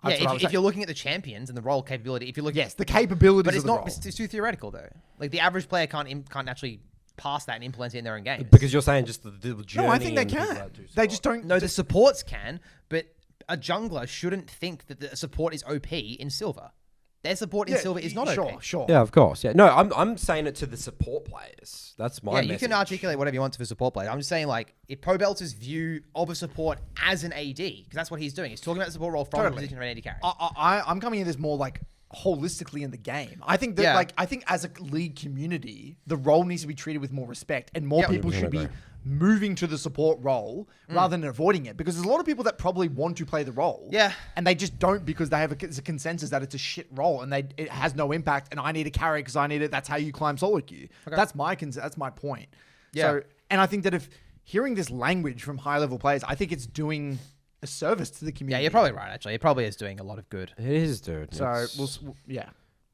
if you're looking at the champions and the role capability, if you look, yes, the capabilities, but it's of the not. role. It's too theoretical though. Like the average player can't actually pass that and implement it in their own game. Because you're saying just the journey. No, I think they and people can. that do They just don't. No, the supports can, but a jungler shouldn't think that the support is OP in silver. Their support in silver is not OP. Sure. Yeah, of course. Yeah, no, I'm saying it to the support players. That's my message. You can articulate whatever you want to the support player. I'm just saying, like, if Pobelter's view of a support as an AD, because that's what he's doing. He's talking about the support role from the position of an AD carry. I'm coming at this more like holistically in the game. I think that I think as a league community, the role needs to be treated with more respect, and more people should be moving to the support role rather than avoiding it, because there's a lot of people that probably want to play the role, and they just don't because they have a consensus that it's a shit role and it has no impact, and I need a carry because I need it. That's how you climb solo queue. That's my point. So, and I think that if hearing this language from high level players, I think it's doing a service to the community. Yeah, you're probably right. Actually, it probably is doing a lot of good. It is, dude. So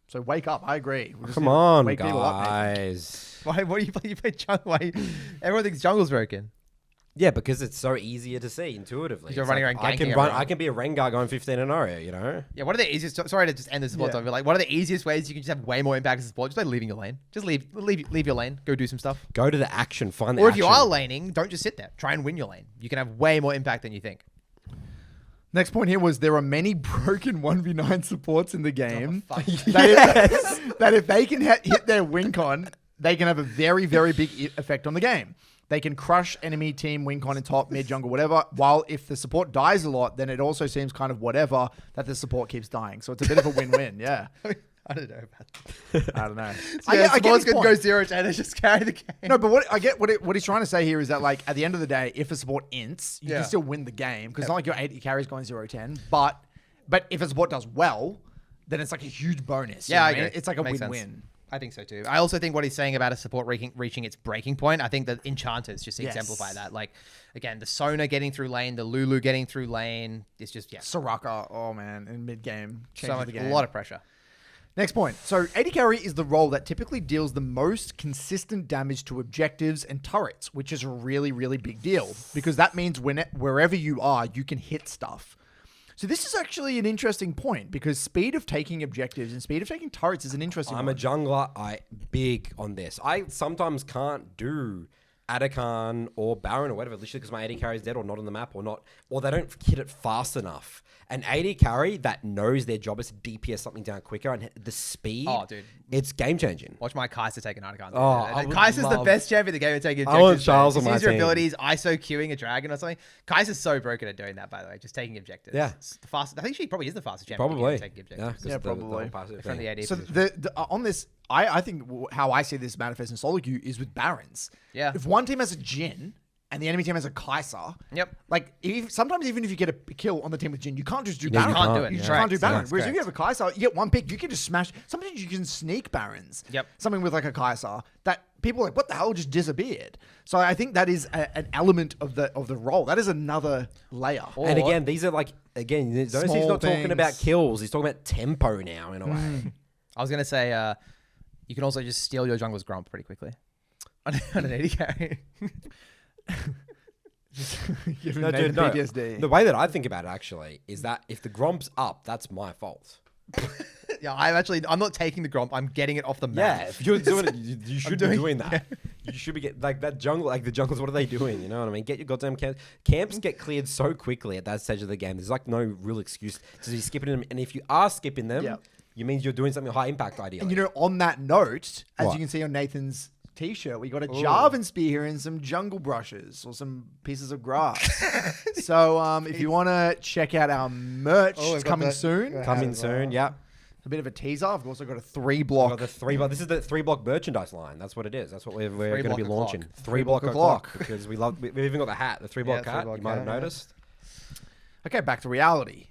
So wake up. I agree. Come on, guys. Why? What do you play jungle? Why? Everyone thinks jungle's broken. Yeah, because it's so easier to see intuitively. You're running around ganking I can be a Rengar going 15-0, you know? Yeah, what are the easiest... Sorry to just end the support topic, but like, what are the easiest ways you can just have way more impact as a support? Just by leaving your lane. Just leave your lane. Go do some stuff. Go to the action. Find the Or action. if you are laning, don't just sit there. Try and win your lane. You can have way more impact than you think. Next point here was there are many broken 1v9 supports in the game that if they can hit their win con, they can have a very, very big effect on the game. They can crush enemy team win con in top, mid, jungle, whatever. While if the support dies a lot, then it also seems kind of whatever that the support keeps dying. So it's a bit of a win-win, yeah. I don't know about that. I don't know. So I get supports could go 0-10 and just carry the game. No, but what he's trying to say here is that, like, at the end of the day, if a support ints, you can still win the game, because it's not like your 80 carries going 0-10. But if a support does well, then it's like a huge bonus. Yeah, I agree. agree. It's like a Makes win-win. sense. I think so too. I also think what he's saying about a support reaching its breaking point, I think that enchanters just exemplify that. Like, again, the Sona getting through lane, the Lulu getting through lane. It's just, Soraka, oh man, in mid-game. So much, a lot of pressure. Next point. So AD carry is the role that typically deals the most consistent damage to objectives and turrets, which is a really, really big deal, because that means wherever you are, you can hit stuff. So this is actually an interesting point, because speed of taking objectives and speed of taking turrets is an interesting one. I'm a jungler. Big on this. I sometimes can't do Adakan or Baron or whatever, literally because my AD carry is dead or not on the map or they don't hit it fast enough. An AD carry that knows their job is to DPS something down quicker and the speed, it's game changing. Watch my Kai'Sa take an Adakan. Kai'Sa's the best champ in the game at taking objectives. I want Charles on my team. team. Abilities, ISO queuing a dragon or something. Kai'Sa's so broken at doing that, by the way, just taking objectives. Yeah. It's the fastest. I think she probably is the fastest champ. Probably. Taking objectives. Yeah, probably. From the AD so position. On this, I think how I see this manifest in solo queue is with Barons. Yeah. If one team has a Jhin and the enemy team has a Kai'Sa, like sometimes even if you get a kill on the team with Jhin, you can't just do Baron. You can't do it. You just can't do Baron. Whereas if you correct. have a Kai'Sa, you get one pick, you can just smash. Sometimes you can sneak Barons. Yep. Something with like a Kai'Sa that people are like, what the hell just disappeared? So I think that is an element of the role. That is another layer. And again, these are like, notice he's not talking about kills. He's talking about tempo now in a way. I was going to say, you can also just steal your jungler's Grump pretty quickly on an AD carry. PTSD. The way that I think about it actually is that if the Gromp's up, that's my fault. Yeah, I'm not taking the Grump. I'm getting it off the map. Yeah, if you're doing it, you should be doing that. You should be like that jungle. Like the jungles, what are they doing? You know what I mean? Get your goddamn camps. Camps get cleared so quickly at that stage of the game. There's like no real excuse to be skipping them. And if you are skipping them, you means you're doing something high impact ideally. And on that note, as you can see on Nathan's t-shirt, we got a Jarvan spear here and some jungle brushes or some pieces of grass. So if you want to check out our merch, it's coming soon. Coming soon, yeah. A bit of a teaser. I've also got a 3-block. This is the 3-block merchandise line. That's what it is. That's what we're going to be launching. 3-block o'clock. Because we've even got the hat, the 3-block hat. You might have noticed. Okay, back to reality.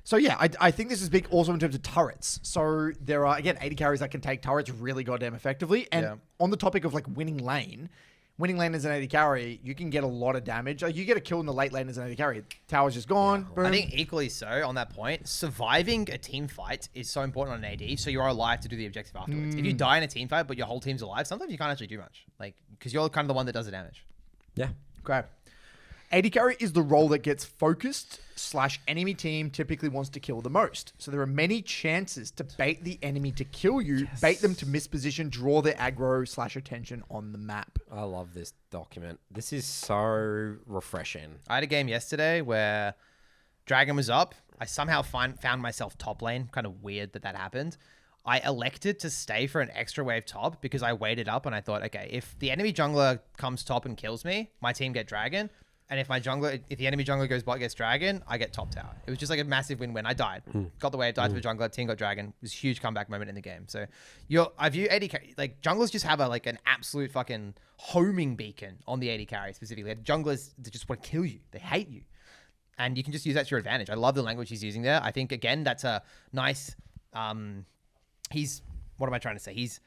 So yeah, I think this is big also in terms of turrets. So there are, again, 80 carries that can take turrets really goddamn effectively. And on the topic of like winning lane as an 80 carry, you can get a lot of damage. Like you get a kill in the late lane as an 80 carry. Tower's just gone. Boom. I think equally so on that point, surviving a team fight is so important on an AD, so you are alive to do the objective afterwards. If you die in a team fight, but your whole team's alive, sometimes you can't actually do much. Like, because you're kind of the one that does the damage. Yeah. Great. AD carry is the role that gets focused / enemy team typically wants to kill the most. So there are many chances to bait the enemy to kill you, bait them to misposition, draw their aggro / attention on the map. I love this document. This is so refreshing. I had a game yesterday where Dragon was up. I somehow found myself top lane. Kind of weird that happened. I elected to stay for an extra wave top because I waited up and I thought, okay, if the enemy jungler comes top and kills me, my team get Dragon. And if the enemy jungler goes bot, gets Dragon, I get top tower. It was just like a massive win-win. I died. Got the wave, died to the jungler, team got Dragon. It was a huge comeback moment in the game. So I view AD carry, like junglers just have an absolute fucking homing beacon on the AD carry specifically. Junglers, they just want to kill you. They hate you. And you can just use that to your advantage. I love the language he's using there. I think, again, that's a nice... what am I trying to say? He's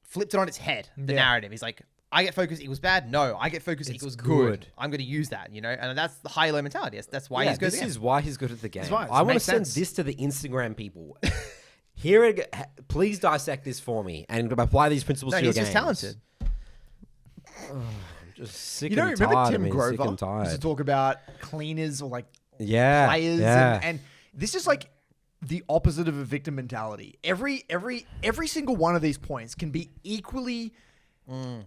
flipped it on its head, the narrative. He's like, I get focus equals bad. No, I get focus equals good. I'm going to use that, And that's the high-low mentality. That's why he's good at the game. This is why he's good at the game. Right. I want to send this to the Instagram people. Please dissect this for me and apply these principles to your games. He's just talented. I'm just sick You know, and remember tired. Tim Grover sick and tired. used to talk about cleaners or like Yeah, players, yeah. and this is like the opposite of a victim mentality. Every single one of these points can be equally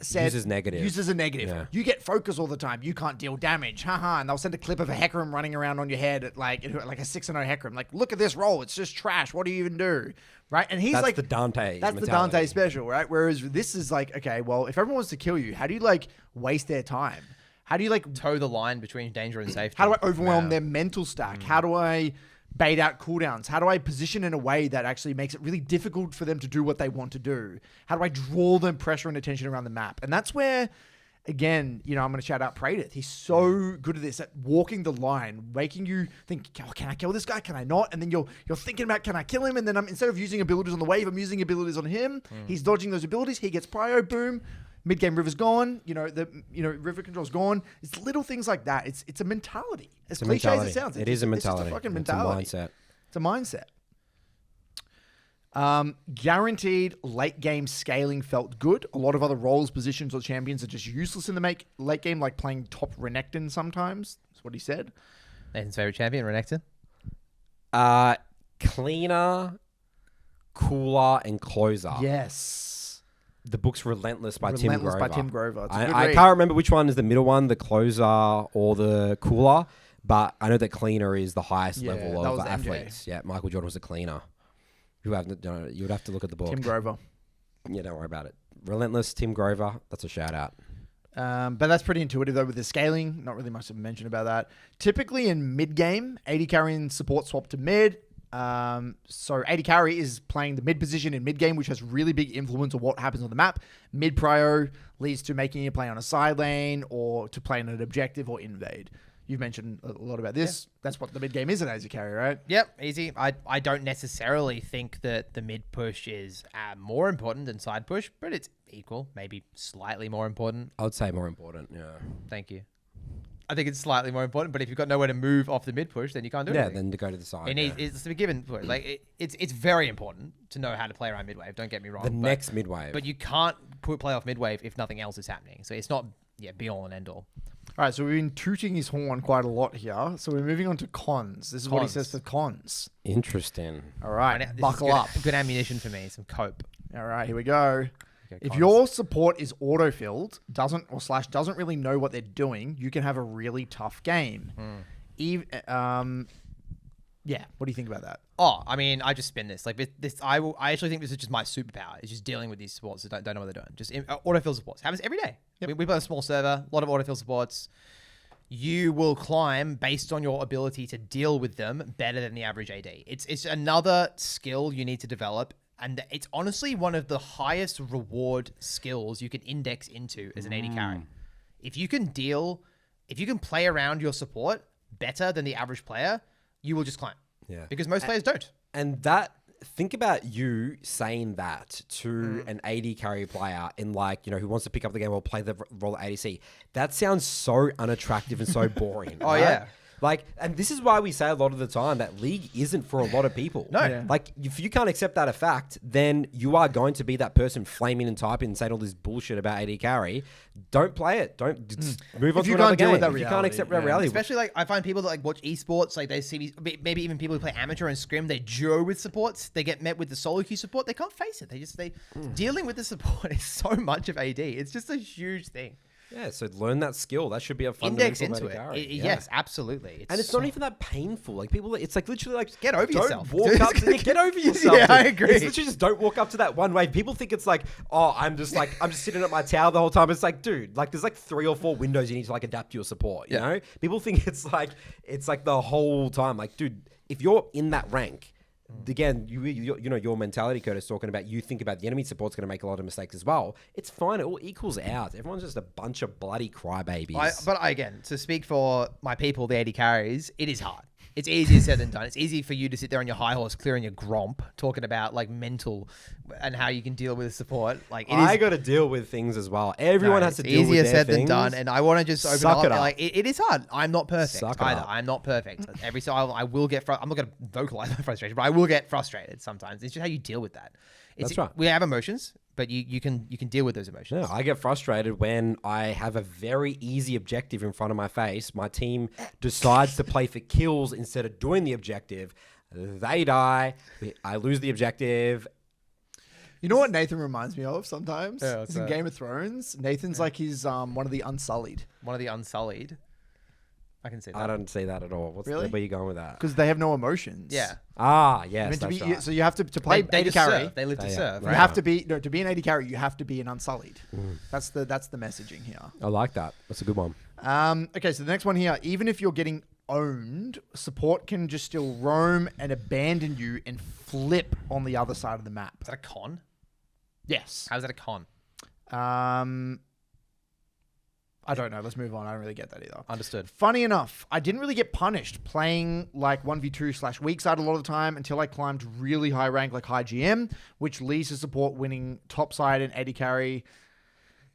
said Used as negative. Used as a negative. Yeah. You get focus all the time. You can't deal damage. Haha. And they'll send a clip of a Hecarim running around on your head at like a 6-0 Hecarim. Like, look at this roll. It's just trash. What do you even do? Right? And he's That's like the Dante. That's the Dante special, right? Whereas this is like, okay, well, if everyone wants to kill you, how do you like waste their time? How do you like toe the line between danger and safety? How do I overwhelm their mental stack? How do I bait out cooldowns? How do I position in a way that actually makes it really difficult for them to do what they want to do? How do I draw them pressure and attention around the map? And that's where, again, I'm going to shout out Pradith. He's so good at this, at walking the line, making you think, oh, can I kill this guy? Can I not? And then you're thinking about, can I kill him? And then instead of using abilities on the wave, I'm using abilities on him. He's dodging those abilities. He gets prio, boom. Mid-game River's gone. River control's gone. It's little things like that. It's a mentality. As cliche as it sounds. It is a mentality. It's just a fucking mentality. It's a mindset. It's a mindset. Guaranteed late game scaling felt good. A lot of other roles, positions, or champions are just useless in the late game, like playing top Renekton sometimes. That's what he said. Nathan's favorite champion, Renekton? Cleaner, cooler, and closer. Yes. The book's Relentless by Tim Grover. By Tim Grover. It's a good I read. can't remember which one is the middle one, the closer or the cooler, but I know that cleaner is the highest level that of was MJ. athletes. Yeah, Michael Jordan was a cleaner. You would have to look at the book. Tim Grover. Yeah, don't worry about it. Relentless, Tim Grover. That's a shout out. But that's pretty intuitive though with the scaling. Not really much to mention about that. Typically in mid game, AD carry and support swap to mid. So AD carry is playing the mid position in mid game, which has really big influence on what happens on the map. Mid prio leads to making you play on a side lane or to play on an objective or invade. You've mentioned a lot about this. Yeah. That's what the mid game is in AD carry, right? Yep, easy. I don't necessarily think that the mid push is more important than side push, but it's equal, maybe slightly more important. I would say more important. Yeah. Thank you. I think it's slightly more important, but if you've got nowhere to move off the mid push, then you can't do anything. Yeah, then to go to the side. It's to be given. Like it's very important to know how to play around mid wave. Don't get me wrong. The next mid wave, but you can't play off mid wave if nothing else is happening. So it's not be all and end all. All right, so we've been tooting his horn quite a lot here. So we're moving on to cons. This is what he says for cons. Interesting. All right, buckle good, up. Good ammunition for me. Some cope. All right, here we go. Okay, if your support is auto-filled, doesn't really know what they're doing, you can have a really tough game. Yeah, what do you think about that? Oh, I mean, I just spin this. Like this, I actually think this is just my superpower. It's just dealing with these supports that don't know what they're doing. Just autofill supports. Happens every day. Yep. We play a small server, a lot of autofill supports. You will climb based on your ability to deal with them better than the average AD. It's another skill you need to develop. And it's honestly one of the highest reward skills you can index into as an AD carry. If you can play around your support better than the average player, you will just climb. Yeah. Because most players don't. And think about you saying that to an AD carry player in who wants to pick up the game or play the role at ADC. That sounds so unattractive and so boring. Oh, yeah. Like, and this is why we say a lot of the time that League isn't for a lot of people. No. Yeah. Like, if you can't accept that a fact, then you are going to be that person flaming and typing and saying all this bullshit about AD carry. Don't play it. Don't just move on If to you another can't deal game. with that If you can't reality, accept that yeah. reality. Especially like I find people that like watch esports, like they see maybe even people who play amateur and scrim, they duo with supports. They get met with the solo queue support. They can't face it. Dealing with the support is so much of AD. It's just a huge thing. Yeah, so learn that skill. That should be a Index fundamental into AD it. carry. Yes, absolutely. And it's not even that painful. Like people, it's like literally like Get over don't yourself. Walk up to, get over yourself. Yeah, I dude. agree. It's literally just don't walk up to that one wave. People think it's like, oh, I'm just sitting at my tower the whole time. It's like, dude, like there's like 3 or 4 windows you need to like adapt to your support. You know, people think it's like the whole time. Like, dude, if you're in that rank. Again, you know your mentality, Curtis, talking about you think about the enemy support's going to make a lot of mistakes as well. It's fine. It all equals out. Everyone's just a bunch of bloody crybabies. But again, to speak for my people, the AD carries, it is hard. It's easier said than done. It's easy for you to sit there on your high horse, clearing your gromp, talking about like mental and how you can deal with support. Like I got to deal with things as well. Everyone has to deal with their easier said than things. done. And I want to just open Suck up. it up. Like it is hard. I'm not perfect Suck it either. up. I'm not perfect. Every so I will get. I'm not going to vocalize my frustration, but I will get frustrated sometimes. It's just how you deal with that. That's right. We have emotions, but you can deal with those emotions. Yeah, I get frustrated when I have a very easy objective in front of my face. My team decides to play for kills instead of doing the objective. They die. I lose the objective. You know what Nathan reminds me of sometimes? Yeah, what's It's in that? Game of Thrones. Nathan's like he's one of the Unsullied. One of the Unsullied. I can see that. I don't see that at all. Really? Where are you going with that? Because they have no emotions. Yeah. Ah, yes, Meant to that's be, right. so you have to play They AD just carry. serve. They live to Yeah. serve. You Right. have to be to be an AD carry. You have to be an Unsullied. That's the messaging here. I like that. That's a good one. Okay, so the next one here. Even if you're getting owned, support can just still roam and abandon you and flip on the other side of the map. Is that a con? Yes. How's that a con? I don't know. Let's move on. I don't really get that either. Understood. Funny enough, I didn't really get punished playing like 1v2/weak side a lot of the time until I climbed really high rank like high GM, which leads to support winning top side and AD carry.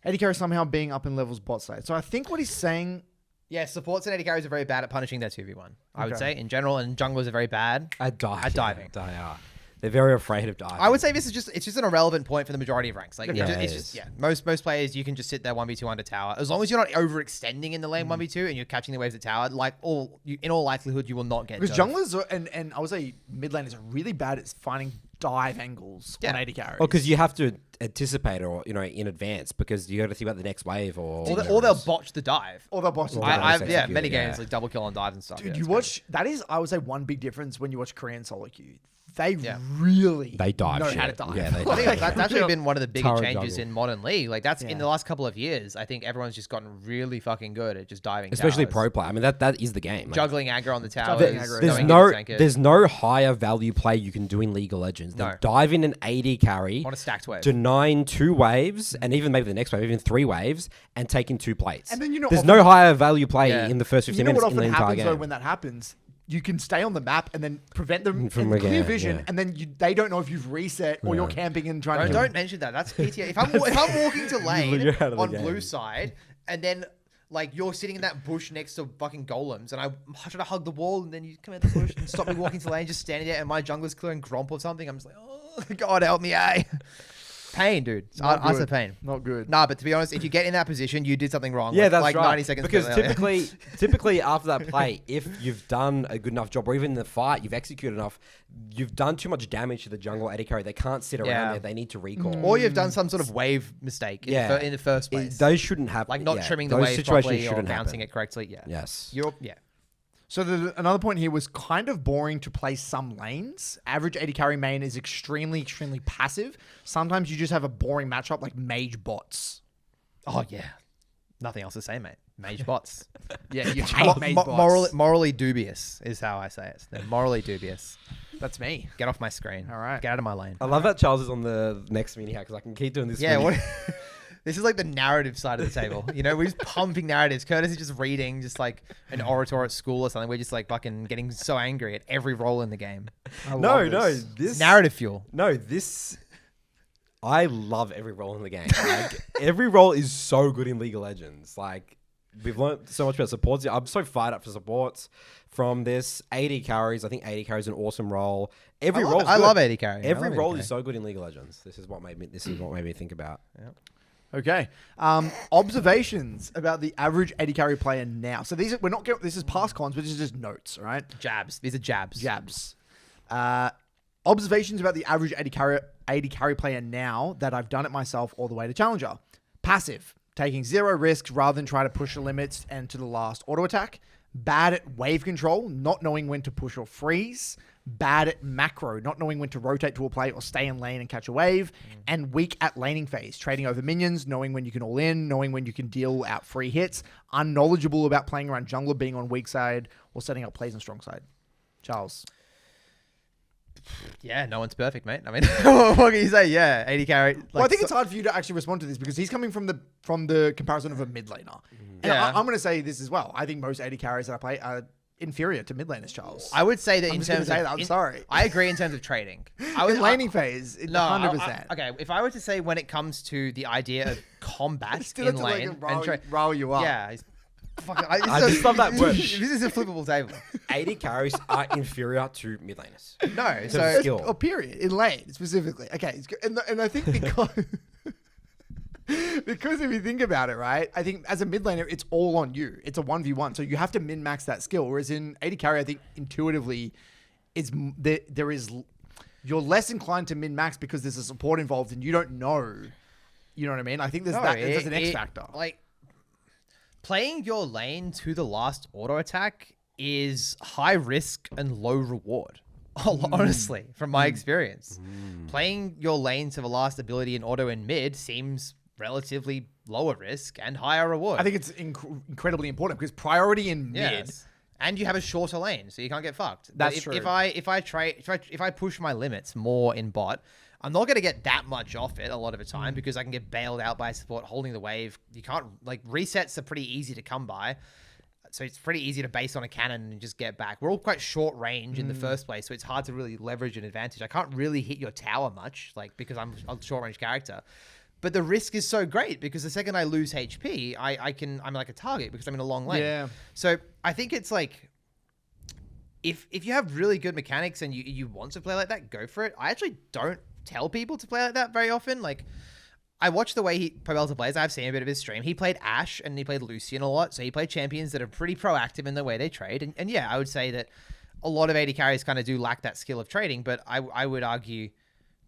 AD carry somehow being up in levels bot side. So I think what he's saying... Yeah, supports and AD carries are very bad at punishing their 2v1. I would Okay. say in general, and junglers are very bad. At diving. diving. They are. They're very afraid of diving. I would say this is just an irrelevant point for the majority of ranks. Like Yeah, it's it just is. most players you can just sit there 1v2 under tower as long as you're not overextending in the lane 1v2 and you're catching the waves at tower. Like in all likelihood you will not get Because dove. junglers are, and I would say mid laners are really bad at finding dive angles on AD carries. Well, because you have to anticipate or in advance because you got to think about the next wave or or they'll botch the dive. Or they'll boss. Or I've execute many it, games yeah. like double kill on dives and stuff. Dude, Yeah, you it's watch... That is, I would say, one big difference when you watch Korean solo queue. They Yeah. really They dive know shit. how to dive. Yeah, they I think dive. that's actually been one of the bigger Turret changes juggle. in modern league. Like that's in Yeah. the last couple of years. I think everyone's just gotten really fucking good at just diving. Especially towers. pro play. I mean, that is the game. Like, Juggling aggro on the towers. Juggling There's, aggro, there's knowing no when to tank it. there's no higher value play you can do in League of Legends than No. diving an AD carry, on a stacked wave. denying 2 waves, and even maybe the next wave, even 3 waves, and taking 2 plates. And then, there's often- no higher value play Yeah. in the first 15 You know minutes what in the often entire happens though game. when that happens? You can stay on the map and then prevent them From from again, clear vision, yeah. and then they don't know if you've reset or you're camping and trying to. Don't mention that. That's PTA. If I'm walking to lane You're out of the on game. blue side, and then like you're sitting in that bush next to fucking golems, and I try to hug the wall, and then you come out the bush and stop me walking to lane, just standing there, and my jungler's clearing gromp or something. I'm just like, oh God, help me, pain, dude. It's Not utter good. pain. Not good. Nah, but to be honest, if you get in that position, you did something wrong. Yeah, that's like right. 90 seconds because earlier. typically after that play, if you've done a good enough job, or even in the fight you've executed enough, you've done too much damage to the jungle AD carry. They can't sit around Yeah. there. They need to recall. or you've done some sort of wave mistake in the first place. Those shouldn't happen. like not yeah, trimming the those wave situations properly or shouldn't bouncing happen. it correctly. Yeah. Yes. Yeah. So another point here was kind of boring to play some lanes. Average AD carry main is extremely passive. Sometimes you just have a boring matchup like mage bots. Oh yeah. Nothing else to say, mate. Mage bots. Yeah, you hate mage bots. Morally dubious is how I say it. They're morally dubious. That's me. Get off my screen. All right. Get out of my lane. I love that Charles is on the next mini hack because I can keep doing this. Yeah. mini- What? This is like the narrative side of the table. You know, we're just pumping narratives. Curtis is just reading, just like an orator at school or something. We're just like fucking getting so angry at every role in the game. No, this. this Narrative fuel. No, this. I love every role in the game. Like every role is so good in League of Legends. Like we've learned so much about supports. I'm so fired up for supports from this. 80 carries. I think 80 carries is an awesome role. Every role. I love 80 carry. Every role is so good in League of Legends. This is what made me think about. Yep. Okay. Observations about the average 80 carry player now. So this is past cons, but this is just notes, all right? Jabs. These are jabs. Jabs. Observations about the average 80 carry player now that I've done it myself all the way to Challenger. Passive. Taking zero risks rather than try to push the limits and to the last auto attack. Bad at wave control, not knowing when to push or freeze. Bad at macro, not knowing when to rotate to a play or stay in lane and catch a wave. And weak at laning phase, trading over minions, knowing when you can all in, knowing when you can deal out free hits. Unknowledgeable about playing around jungler, being on weak side, or setting up plays on strong side. Charles. Yeah, no one's perfect, mate. I mean, what can you say? Yeah, 80 carry. Well, I think it's hard for you to actually respond to this because he's coming from the comparison of a mid laner. And Yeah. I'm going to say this as well. I think most 80 carries that I play are inferior to mid laners, Charles. I would say that I'm in just gonna terms say of... that. I'm sorry. I agree in terms of trading. In laning phase, 100%. Okay, if I were to say when it comes to the idea of combat Still in have to, lane... roll you up. Yeah. I just love that word. This is a flippable table. 80 carries are inferior to mid laners. No, So so... skill. Or period. In lane, specifically. Okay. It's good. And I think because... Because if you think about it, right, I think as a mid laner, it's all on you. It's a 1v1. So you have to min-max that skill. Whereas in 80 carry, I think intuitively, you're less inclined to min-max because there's a support involved and you don't know. You know what I mean? I think there's an X factor. Like, playing your lane to the last auto attack is high risk and low reward. Honestly, from my experience. Playing your lane to the last ability in auto and mid seems relatively lower risk and higher reward. I think it's incredibly important because priority in mid... Yes. And you have a shorter lane, so you can't get fucked. That's if, true. If I push my limits more in bot, I'm not going to get that much off it a lot of the time because I can get bailed out by support holding the wave. You can't, like, resets are pretty easy to come by. So it's pretty easy to base on a cannon and just get back. We're all quite short range in the first place, so it's hard to really leverage an advantage. I can't really hit your tower much, like, because I'm a short range character. But the risk is so great because the second I lose HP, I'm like a target because I'm in a long lane. Yeah. So I think it's like, if you have really good mechanics and you want to play like that, go for it. I actually don't tell people to play like that very often. Like, I watch the way Pobelta plays. I've seen a bit of his stream. He played Ashe and he played Lucian a lot. So he played champions that are pretty proactive in the way they trade. And yeah, I would say that a lot of 80 carries kind of do lack that skill of trading, but I would argue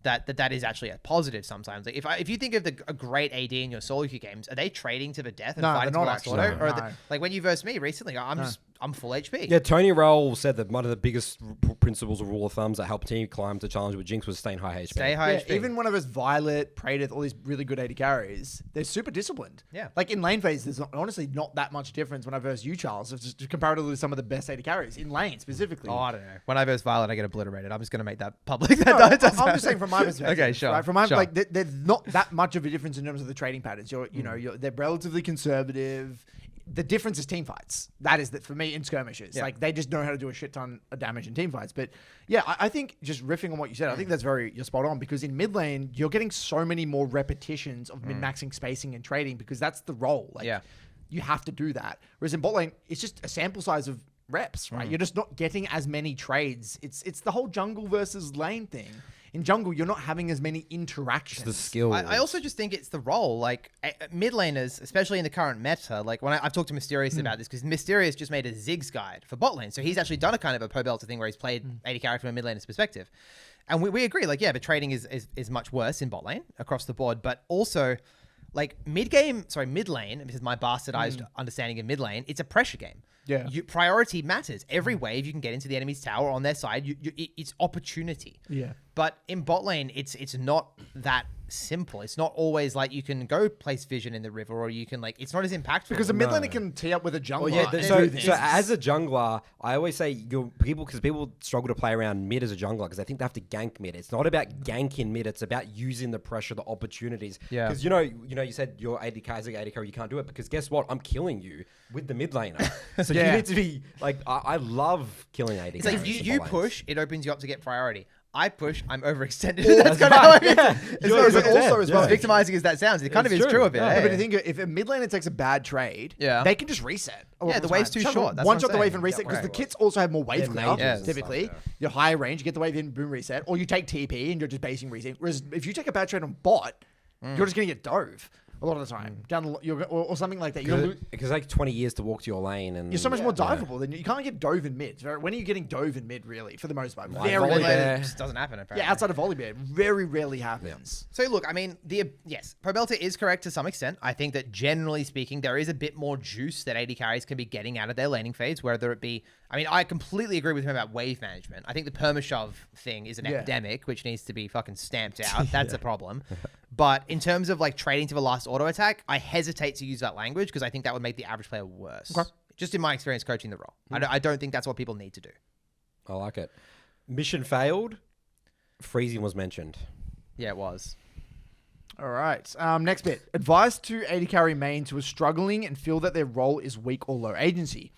that is actually a positive sometimes. Like if you think of a great AD in your solo queue games, are they trading to the death and No, fighting to they're the not last actually. auto? Or No. like when you versed me recently, I'm full HP. Yeah, Tony Rowell said that one of the biggest principles of rule of thumbs that helped team climb to challenge with Jinx was staying high HP. Stay high HP. Even one of us, Violet, Praedyth, all these really good 80 carries, they're super disciplined. Yeah. Like in lane phase, there's honestly not that much difference when I verse you, Charles, just comparatively to some of the best 80 carries in lane specifically. Oh, I don't know. When I verse Violet, I get obliterated. I'm just going to make that public. No, I'm just saying from my perspective. Okay, sure. Right? From my sure. like, there's not that much of a difference in terms of the trading patterns. They're relatively conservative. The difference is team fights. That is that for me in skirmishes. Yeah. Like they just know how to do a shit ton of damage in team fights. But yeah, I think just riffing on what you said, I think you're spot on because in mid lane you're getting so many more repetitions of min-maxing spacing and trading because that's the role. Like you have to do that. Whereas in bot lane, it's just a sample size of reps, right? You're just not getting as many trades. It's the whole jungle versus lane thing. In jungle, you're not having as many interactions. It's the skill. I also just think it's the role. Like mid laners, especially in the current meta. Like when I've talked to Mysterious about this, because Mysterious just made a Ziggs guide for bot lane, so he's actually done a kind of a Pobelta thing where he's played 80 character from a mid laner's perspective, and we agree. Like the trading is much worse in bot lane across the board, but also like mid lane. This is my bastardized understanding of mid lane. It's a pressure game. Yeah. Priority matters. Every wave you can get into the enemy's tower on their side, it's opportunity. Yeah. But in bot lane, it's not that simple. It's not always like you can go place vision in the river or you can like, it's not as impactful. Because a mid laner can tee up with a jungler. Well, so as a jungler, I always say people struggle to play around mid as a jungler because they think they have to gank mid. It's not about ganking mid. It's about using the pressure, the opportunities. Yeah. Because you said you're 80k as a 80k, you can't do it because guess what? I'm killing you with the mid laner. So you need to be like, I love killing 80k. It's like you push, it opens you up to get priority. I push, I'm overextended. That's kind of how it is. As well, as victimizing as that sounds, it kind of is true of it. Yeah, but I think if a mid laner takes a bad trade, they can just reset. Yeah, the wave's too short. One shot the wave and reset, because the kits also have more wave clear, typically. You're higher range, you get the wave in, boom, reset. Or you take TP and you're just basing reset. Whereas if you take a bad trade on bot, you're just going to get dove a lot of the time. Or something like that. Because like 20 years to walk to your lane. And you're so much more diveable than you can't get dove in mid. When are you getting dove in mid, really, for the most part? Very rarely. It just doesn't happen, apparently. Yeah, outside of Volibear, it very rarely happens. So look, I mean, yes, Probelta is correct to some extent. I think that generally speaking, there is a bit more juice that AD carries can be getting out of their laning phase, whether it be... I mean, I completely agree with him about wave management. I think the permashove thing is an epidemic, which needs to be fucking stamped out. That's a problem. But in terms of like trading to the last auto attack, I hesitate to use that language because I think that would make the average player worse. Okay. Just in my experience coaching the role. I don't think that's what people need to do. I like it. Mission failed. Freezing was mentioned. Yeah, it was. All right. Next bit. Advice to AD carry mains who are struggling and feel that their role is weak or low agency.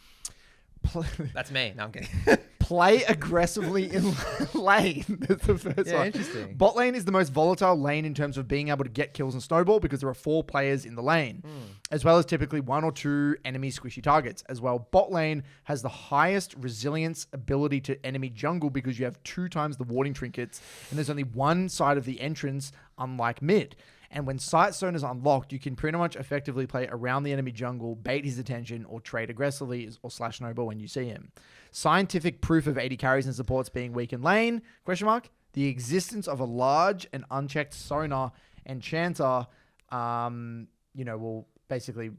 That's me. No, I'm kidding. Play aggressively in lane. That's the first one. Interesting. Bot lane is the most volatile lane in terms of being able to get kills and snowball because there are 4 players in the lane, as well as typically 1 or 2 enemy squishy targets. As well, bot lane has the highest resilience ability to enemy jungle because you have 2 times the warding trinkets, and there's only one side of the entrance, unlike mid. And when Sight Stone is unlocked, you can pretty much effectively play around the enemy jungle, bait his attention, or trade aggressively or slash snowball when you see him. Scientific proof of AD carries and supports being weak in lane, ? The existence of a large and unchecked sonar and chanter, will basically,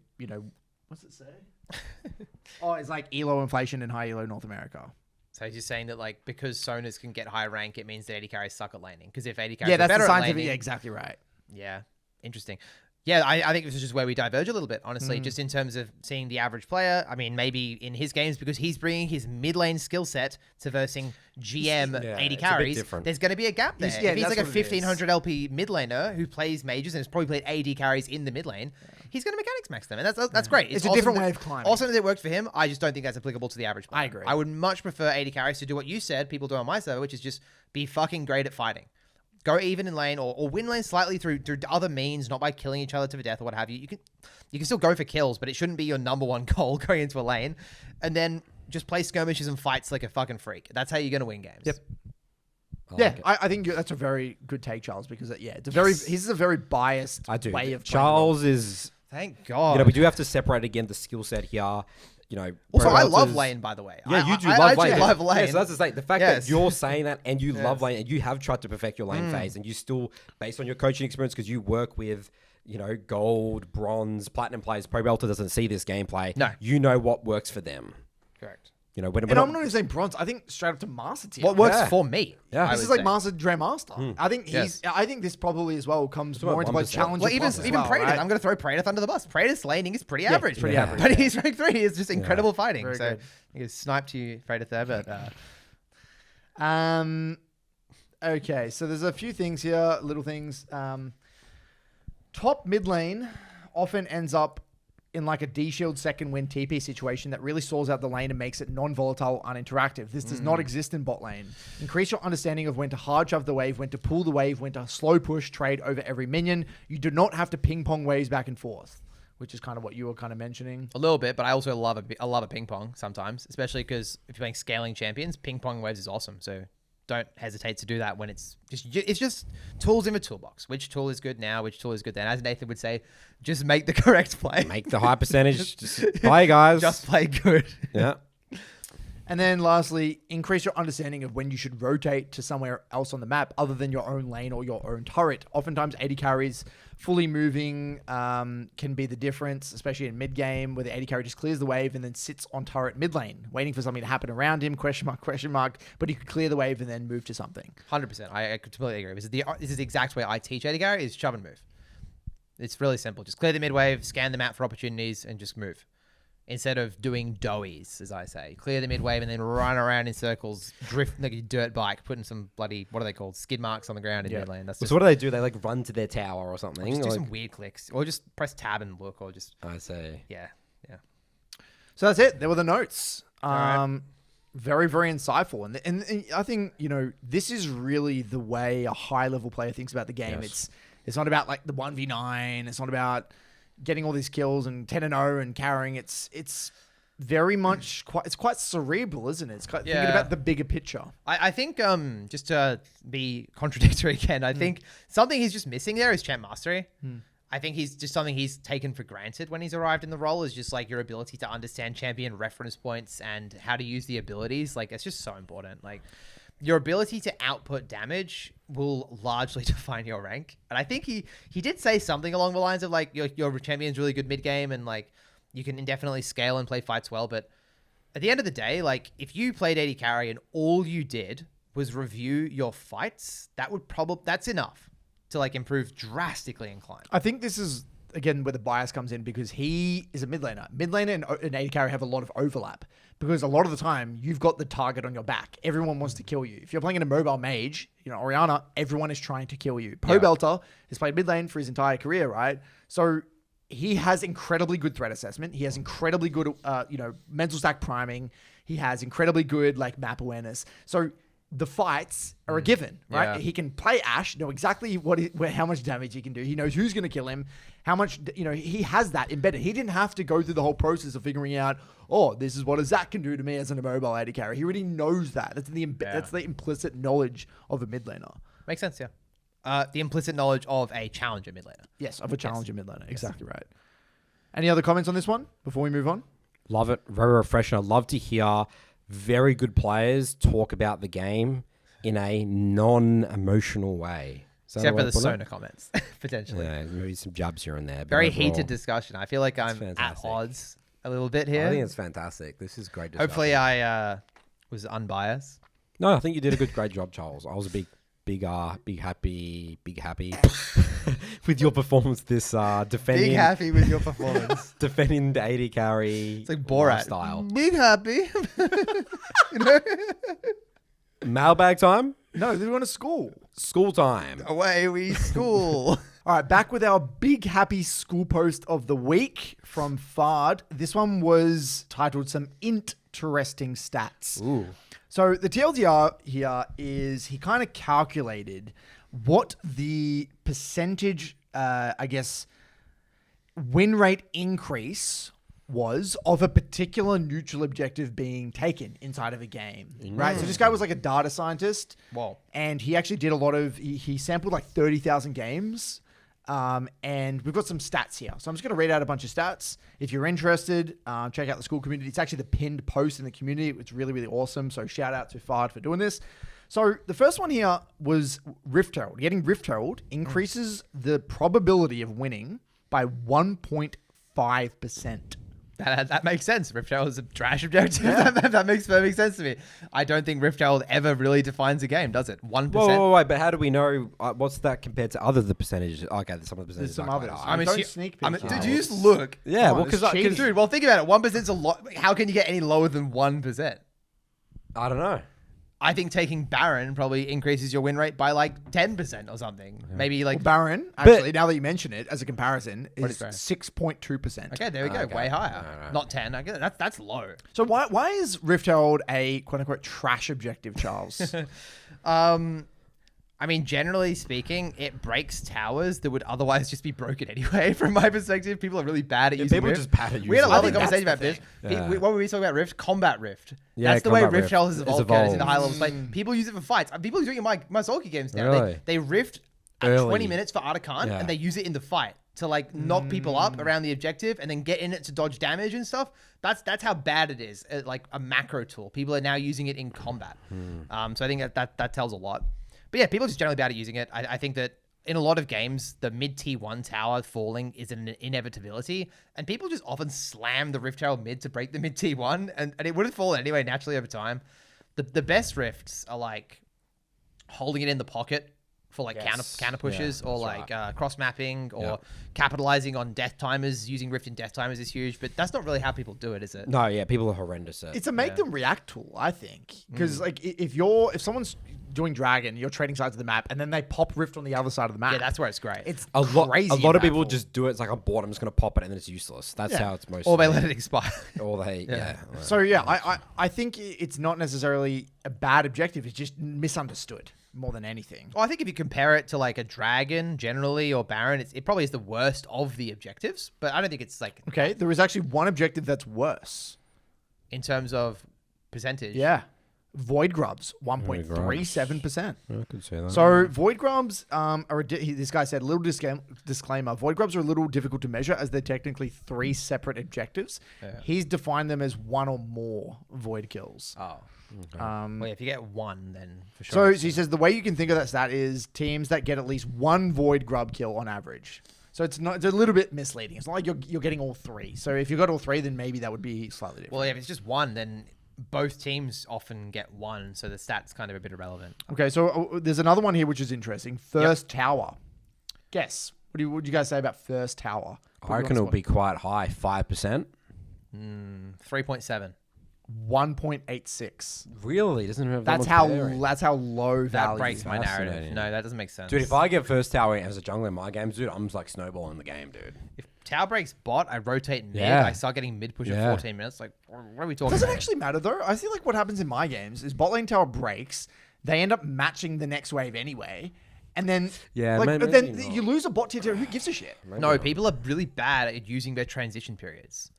what's it say? It's like ELO inflation and high ELO North America. So he's saying that like because sonars can get high rank, it means that AD carries suck at laning. Because if AD carries are better at laning, exactly right. Yeah, interesting. Yeah, I think this is just where we diverge a little bit, honestly, just in terms of seeing the average player. I mean, maybe in his games, because he's bringing his mid lane skill set to versing GM AD carries, there's going to be a gap there. If he's like a 1500 LP mid laner who plays mages and has probably played AD carries in the mid lane, he's going to mechanics max them. And that's great. It's a different way of climbing. Also, that worked for him. I just don't think that's applicable to the average player. I agree. I would much prefer AD carries to do what you said people do on my server, which is just be fucking great at fighting. Go even in lane or win lane slightly through other means, not by killing each other to the death or what have you. You can still go for kills, but it shouldn't be your number one goal going into a lane. And then just play skirmishes and fights like a fucking freak. That's how you're going to win games. Yep. I think that's a very good take, Charles, because his is a very biased way of Charles is... Thank God. We do have to separate again the skill set here. Also, I love lane, by the way. Yeah, you do love lane. I love lane. Yeah, so that's the thing. The fact that you're saying that and you love lane and you have tried to perfect your lane phase and you still, based on your coaching experience, because you work with, gold, bronze, platinum players, Probelta doesn't see this gameplay. No. You know what works for them. Correct. And I'm not even saying bronze. I think straight up to master tier. What works for me? Yeah, this is like master Grandmaster. I think I think this probably as well comes more into like challenge. Well, even Praedyth. Right? I'm going to throw Praedyth under the bus. Praedyth's laning is pretty average. But he's rank 3. It's just incredible fighting. So I think sniped you, Praedyth there, but. Okay, so there's a few things here, little things. Top mid lane often ends up in like a D-shield second win TP situation that really stalls out the lane and makes it non-volatile, uninteractive. This does not exist in bot lane. Increase your understanding of when to hard shove the wave, when to pull the wave, when to slow push, trade over every minion. You do not have to ping pong waves back and forth, which is kind of what you were kind of mentioning. A little bit, but I also love a ping pong sometimes, especially because if you're playing scaling champions, ping pong waves is awesome. So don't hesitate to do that when it's just tools in the toolbox. Which tool is good now? Which tool is good then? As Nathan would say, just make the correct play. Make the high percentage. Just play, guys. Just play good. Yeah. And then lastly, increase your understanding of when you should rotate to somewhere else on the map other than your own lane or your own turret. Oftentimes, AD carries fully moving can be the difference, especially in mid-game, where the AD carry just clears the wave and then sits on turret mid lane, waiting for something to happen around him, question mark, but he could clear the wave and then move to something. 100%. I completely agree. This is the exact way I teach AD carry, is shove and move. It's really simple. Just clear the mid wave, scan the map for opportunities, and just move. Instead of doing doughies, as I say. Clear the mid wave and then run around in circles, drift like a dirt bike, putting some bloody, what are they called? Skid marks on the ground in mid lane. That's so what do they do? They like run to their tower or something? Or just do some weird clicks. Or just press tab and look, or just... I see. Yeah. So that's it. There were the notes. Right. Very, very insightful. And I think, this is really the way a high-level player thinks about the game. Yes. It's not about, like, the 1v9. It's not about getting all these kills and 10-0 and carrying. It's very much quite cerebral, isn't it? It's thinking about the bigger picture. I think, just to be contradictory again, I think something he's just missing there is champ mastery. I think he's just something he's taken for granted when he's arrived in the role is just like your ability to understand champion reference points and how to use the abilities. Like, it's just so important. Like, your ability to output damage will largely define your rank. And I think he did say something along the lines of like, your champion's really good mid game and like you can indefinitely scale and play fights well. But at the end of the day, like if you played AD carry and all you did was review your fights, that's enough to like improve drastically in climb. I think this is, again, where the bias comes in because he is a mid laner. Mid laner and AD carry have a lot of overlap because a lot of the time you've got the target on your back. Everyone wants to kill you. If you're playing in a mobile mage, Orianna, everyone is trying to kill you. Pobelter has played mid lane for his entire career, right? So he has incredibly good threat assessment. He has incredibly good, mental stack priming. He has incredibly good like map awareness. So the fights are a given, right? Yeah. He can play Ashe, know exactly how much damage he can do. He knows who's going to kill him, how much, he has that embedded. He didn't have to go through the whole process of figuring out, this is what a Zac can do to me as an mobile AD carry. He already knows that. That's the implicit knowledge of a mid laner. Makes sense, yeah. The implicit knowledge of a challenger mid laner. Yes, of a challenger mid laner. Exactly right. Any other comments on this one before we move on? Love it. Very refreshing. I love to hear very good players talk about the game in a non-emotional way. Except for the Sona comments, potentially. Yeah, maybe some jabs here and there. Very heated discussion. I feel like I'm at odds a little bit here. I think it's fantastic. This is great discussion. Hopefully I was unbiased. No, I think you did a great job, Charles. I was a big happy with your performance this defending. Big happy with your performance. Defending the AD carry. It's like Borat style. Big happy. Mailbag time? No, they're going to school. School time. Away we school. All right, back with our big happy school post of the week from Fahd. This one was titled Some Interesting Stats. Ooh. So the TLDR here is he kind of calculated what the percentage, win rate increase was of a particular neutral objective being taken inside of a game, right? So this guy was like a data scientist. Wow. And he actually did he sampled like 30,000 games. And we've got some stats here. So I'm just going to read out a bunch of stats. If you're interested, check out the Skool community. It's actually the pinned post in the community. It's really, really awesome. So shout out to Fahd for doing this. So the first one here was Rift Herald. Getting Rift Herald increases the probability of winning by 1.5%. That makes sense. Rift Herald is a trash objective. Yeah. that makes perfect sense to me. I don't think Rift Herald ever really defines a game, does it? 1%. Whoa, but how do we know what's that compared to other the percentages? Okay, some of the percentages. There's some others. Don't sneak peek. Did you just look? Yeah, well, because dude, well, think about it. 1% is a lot. How can you get any lower than 1%? I don't know. I think taking Baron probably increases your win rate by like 10% or something. Yeah. Maybe like Baron, actually, now that you mention it as a comparison, is 6.2%. Okay, there we go. Way higher. No. Not 10. I guess that's low. So why is Rift Herald a quote unquote trash objective, Charles? I mean, generally speaking, it breaks towers that would otherwise just be broken anyway. From my perspective, people are really bad at using Rift. People are just bad at using it. We had a lovely conversation about Rift. Yeah. What were we talking about Rift? Combat Rift. Yeah, that's the way Rift Herald has evolved into high level play. People use it for fights. People use it in my Sulky games now. Really? They Rift at 20 minutes for Artican, and they use it in the fight to like knock people up around the objective and then get in it to dodge damage and stuff. That's how bad it is. Like a macro tool. People are now using it in combat. So I think that tells a lot. But yeah, people are just generally bad at using it. I think that in a lot of games, the mid T1 tower falling is an inevitability, and people just often slam the Rift Herald mid to break the mid T1, and it would have fallen anyway naturally over time. The best rifts are like holding it in the pocket for like counter pushes, or like cross mapping, or capitalizing on death timers. Using Rift in death timers is huge, but that's not really how people do it, is it? No, yeah, people are horrendous at it's a make them react tool, I think, because like if someone's doing Dragon, you're trading sides of the map, and then they pop Rift on the other side of the map. Yeah, that's where it's great. It's A crazy. lot of people impactful. just do it. It's like a board. I'm just going to pop it, and then it's useless. That's how it's most. Or they let it expire. Or they, yeah. So yeah, I think it's not necessarily a bad objective. It's just misunderstood more than anything. Well, I think if you compare it to like a Dragon generally or Baron, it probably is the worst of the objectives. But I don't think it's like Okay, there is actually one objective that's worse. in terms of percentage. Yeah. Void Grubs, 1.37%. I could say that. So Void Grubs this guy said, little disclaimer, Void Grubs are a little difficult to measure as they're technically 3 separate objectives. Yeah. He's defined them as 1 or more Void kills. Oh. Okay. Well, yeah, if you get 1, then for So sure. he says the way you can think of that stat is teams that get at least 1 Void Grub kill on average. So it's a little bit misleading. It's not like you're getting all 3. So if you got all 3, then maybe that would be slightly different. Well, yeah, if it's just 1, then both teams often get 1, so the stat's kind of a bit irrelevant. Okay, so there's another one here which is interesting. First tower. Guess. What do you guys say about first tower? I reckon it'll be quite high, 5%. 3.7. 1.86. Really? Doesn't have That's that much bearing. how low That value. breaks my narrative. Fascinating. No, that doesn't make sense. Dude, if I get first tower as a jungler in my games, dude, I'm just like snowballing the game, dude. If tower breaks bot, I rotate mid. Yeah. I start getting mid push Yeah. at 14 minutes. Like, what are we talking Does it about? actually matter though? I feel like what happens in my games is bot lane tower breaks. They end up matching the next wave anyway. And then, Yeah, like, maybe then not. you lose a bot tier 2. Who gives a shit? No, people are really bad at using their transition periods.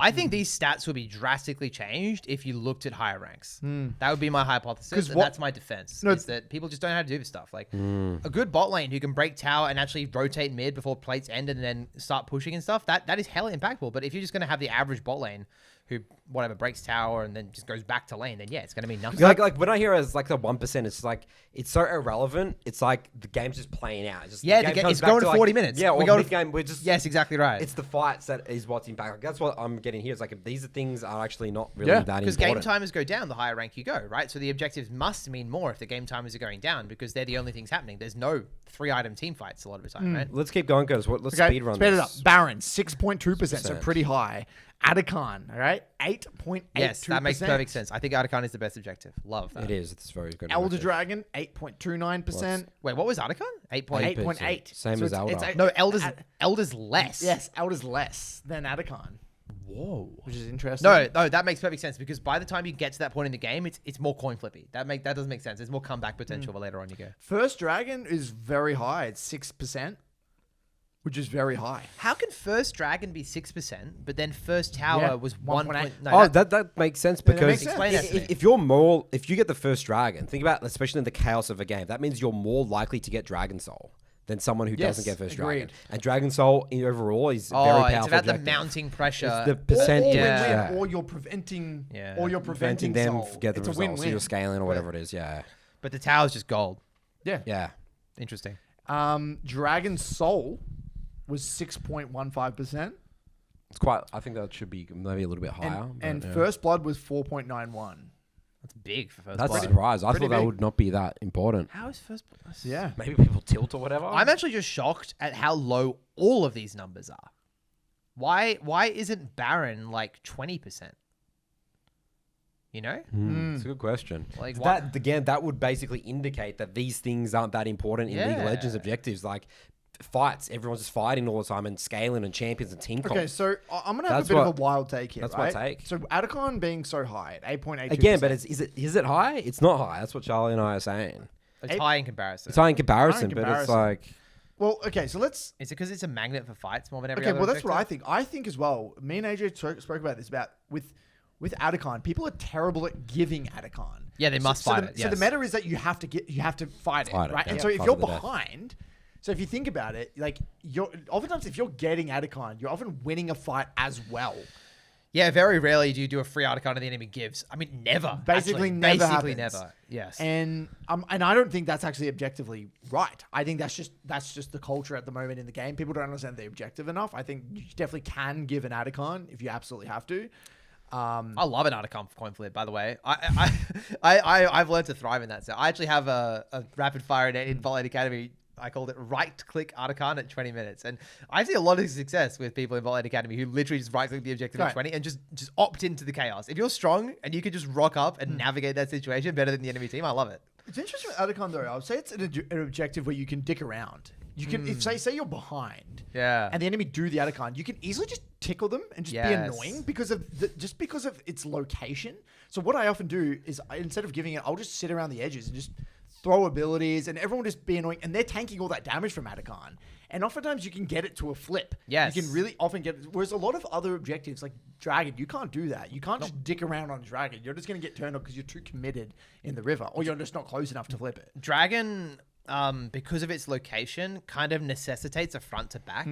I think these stats will be drastically changed if you looked at higher ranks. That would be my hypothesis, and that's my defense. No, is that people just don't know how to do this stuff. Like a good bot lane who can break tower and actually rotate mid before plates end and then start pushing and stuff, that is hella impactful. But if you're just going to have the average bot lane who, whatever, breaks tower and then just goes back to lane, then yeah, it's going to be nothing. Like when I hear it as like the 1%, it's like, it's so irrelevant. It's like the game's just playing out. It's just, Yeah, the game it's comes back going to to 40 minutes. Yeah, We or go to- mid-game, we're just... Yes, exactly right. It's the fights that is what's impact. Like, that's what I'm getting here. It's like, if these things are actually not really Yeah, that Because important. game timers go down, the higher rank you go, right? So the objectives must mean more if the game timers are going down because they're the only things happening. There's no 3-item team fights a lot of the time, right? Let's keep going, guys. Let's Okay, speed run speed it this. up. Baron, 6.2%, so 6%. pretty high. Atacon, all right, 8.82%. Yes, that makes perfect sense. I think Articon is the best objective. Love that. It is. It's very good. Elder objective. Dragon, 8.29%. Wait, what was Articon? 8.8. 8.8. Same as Elder. No, Elder's less. Yes, Elder's less than Atacon, Whoa. which is interesting. No, that makes perfect sense because by the time you get to that point in the game, it's more coin flippy. That does make sense. There's more comeback potential the later on you go. First Dragon is very high. It's 6%, which is very high. How can First Dragon be 6%, but then First Tower Yeah, was 1.8. 1.8? No, Oh, that makes sense that because makes sense. Explain that to me. if you get the first dragon, think about especially in the chaos of a game. That means you're more likely to get Dragon Soul than someone who doesn't get first dragon. agreed. And Dragon Soul overall is very Oh, powerful. it's about objective. the mounting pressure. It's the percent. Or, Yeah. or you're preventing, Yeah. or you're preventing them soul. get the It's a results. So win-win. you're scaling or whatever it is. Yeah, But the tower's just gold. Yeah. yeah. Interesting. Dragon Soul was 6.15%, It's quite. I think that should be maybe a little bit higher. and but, yeah. First Blood was 4.91. That's big for First That's a Blood. surprise. I Pretty thought that big. would not be that important. How is First Blood? Yeah. Maybe people tilt or whatever. I'm actually just shocked at how low all of these numbers are. Why isn't Baron like 20%? You know? It's a good question. Like, That again, that would basically indicate that these things aren't that important in League of Legends Yeah. objectives. Like fights, everyone's just fighting all the time and scaling and champions and team comp. Okay, so I'm gonna have That's a bit of what- a wild take here. that's my right? take. So Atacon being so high at 8.82%. Again, but is it high? It's not high. That's what Charlie and I are saying. it's high in comparison. It's high in comparison, but it's comparison. like well, okay. So let's. Is it because it's a magnet for fights more than every Okay, other well that's what I objective? think. I think as well. Me and AJ spoke about this about with Atacon. People are terrible at giving Atacon. Yeah, they must fight it, So the yes. meta is that you have to fight it, Fight it, right? yeah. And so if Fight you're to the death. behind, so if you think about it, like oftentimes if you're getting Atacon, you're often winning a fight as well. Yeah, very rarely do you do a free Articon and the enemy gives. I mean, never. Basically actually. never Basically happens. never. Yes. And I don't think that's actually objectively right. I think that's just the culture at the moment in the game. People don't understand the objective enough. I think you definitely can give an Atacon if you absolutely have to. I love an Articon coin flip, by the way. I've learned to thrive in that. So I actually have a rapid fire in Volate Academy. I called it right-click Articon at 20 minutes. And I see a lot of success with people in Volate Academy who literally just right-click the objective at Right. 20 and just opt into the chaos. If you're strong and you can just rock up and navigate that situation better than the enemy team, I love it. It's interesting with Atacon though. I would say it's an objective where you can dick around. You can, if say you're behind, and the enemy do the Atacon, you can easily just tickle them and just be annoying because of its location. So what I often do is instead of giving it, I'll just sit around the edges and just throw abilities, and everyone just be annoying, and they're tanking all that damage from Atacon. And oftentimes you can get it to a flip. Yes. You can really often get it. Whereas a lot of other objectives, like Dragon, you can't do that. You can't just dick around on Dragon. You're just going to get turned off because you're too committed in the river, or you're just not close enough to flip it. Dragon, because of its location, kind of necessitates a front to back.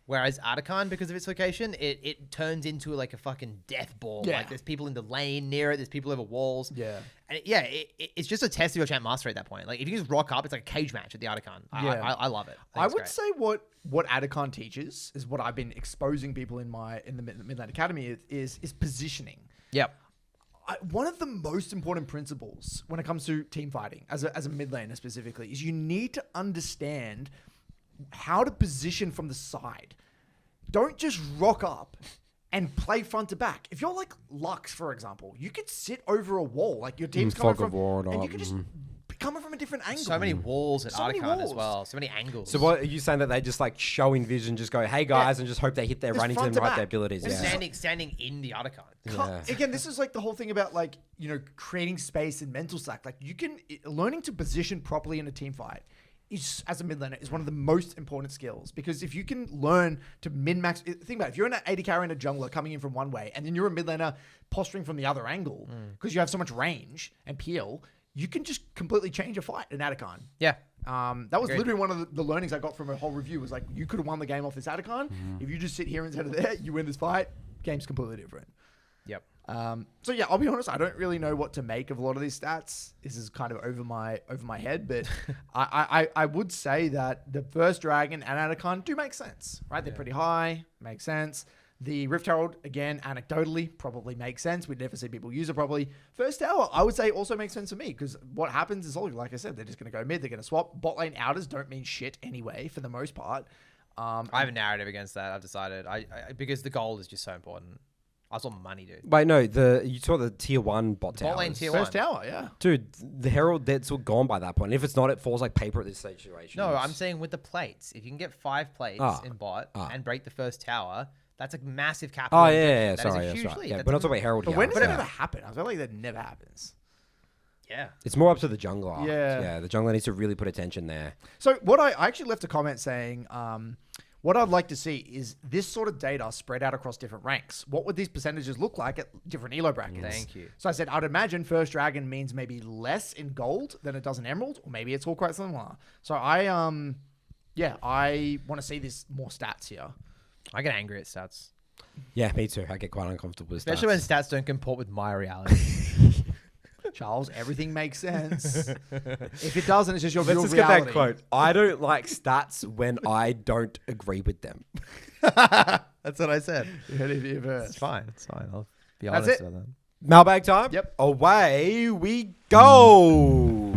Whereas Atacon, because of its location, it turns into like a fucking death ball. Yeah. Like there's people in the lane near it. There's people over walls. Yeah. And it's just a test of your champ mastery at that point. Like if you just rock up, it's like a cage match at the Atacon. I love it. I would say what Atacon teaches is what I've been exposing people in the Midland Academy is positioning. Yep. One of the most important principles when it comes to team fighting, as a mid laner specifically, is you need to understand how to position from the side. Don't just rock up and play front to back. If you're like Lux, for example, you could sit over a wall, like your team's coming from, and you can just be coming from a different angle. So many walls at Atacon as well. So many angles. So what are you saying, that they just like showing vision, just go, hey guys, and just hope they hit their running to right their abilities? Standing in the Atacon. Again, this is like the whole thing about like, creating space and mental slack. Like learning to position properly in a team fight is, as a mid laner, is one of the most important skills, because if you can learn to min-max, think about it, if you're an AD carry and a jungler coming in from one way, and then you're a mid laner posturing from the other angle, because you have so much range and peel, you can just completely change a fight in Atacon. Yeah. That was literally one of the learnings I got from a whole review, was like, you could have won the game off this Atacon. If you just sit here instead of there, you win this fight, game's completely different. Yep. So yeah, I'll be honest, I don't really know what to make of a lot of these stats. This is kind of over my head, but I would say that the first Dragon and Atacon do make sense, right? They're pretty high, makes sense. The Rift Herald, again, anecdotally, probably makes sense. We'd never see people use it properly. First Tower, I would say, also makes sense to me, because what happens is, like I said, they're just going to go mid, they're going to swap. Bot lane outers don't mean shit anyway, for the most part. I have a narrative against that, I've decided. because the gold is just so important. I just want money, dude. Wait, no, you saw the tier 1 bot tower. Bot lane tier First 1. tower, yeah. Dude, the Herald, that's all gone by that point. If it's not, it falls like paper at this situation. No, I'm saying with the plates. If you can get 5 plates in bot and break the first tower, that's a massive capital. Oh, yeah, Sorry, that's huge right. lead. Yeah, we're not talking about Herald But here. when does it ever happen? I feel like that never happens. Yeah. It's more up to the jungler. Yeah. Yeah, the jungler needs to really put attention there. So what I actually left a comment saying, what I'd like to see is this sort of data spread out across different ranks. What would these percentages look like at different elo brackets? Thank you. So I said, I'd imagine First Dragon means maybe less in gold than it does in emerald, or maybe it's all quite similar. So I want to see this more stats here. I get angry at stats. Yeah, me too. I get quite uncomfortable with Especially when stats don't comport with my reality. Charles, everything makes sense. If it doesn't, it's just your view Let's of just get reality. that quote. I don't like stats when I don't agree with them. That's what I said. You heard it here It's first. fine. I'll be That's honest it. about that. Mailbag time? Yep. Away we go.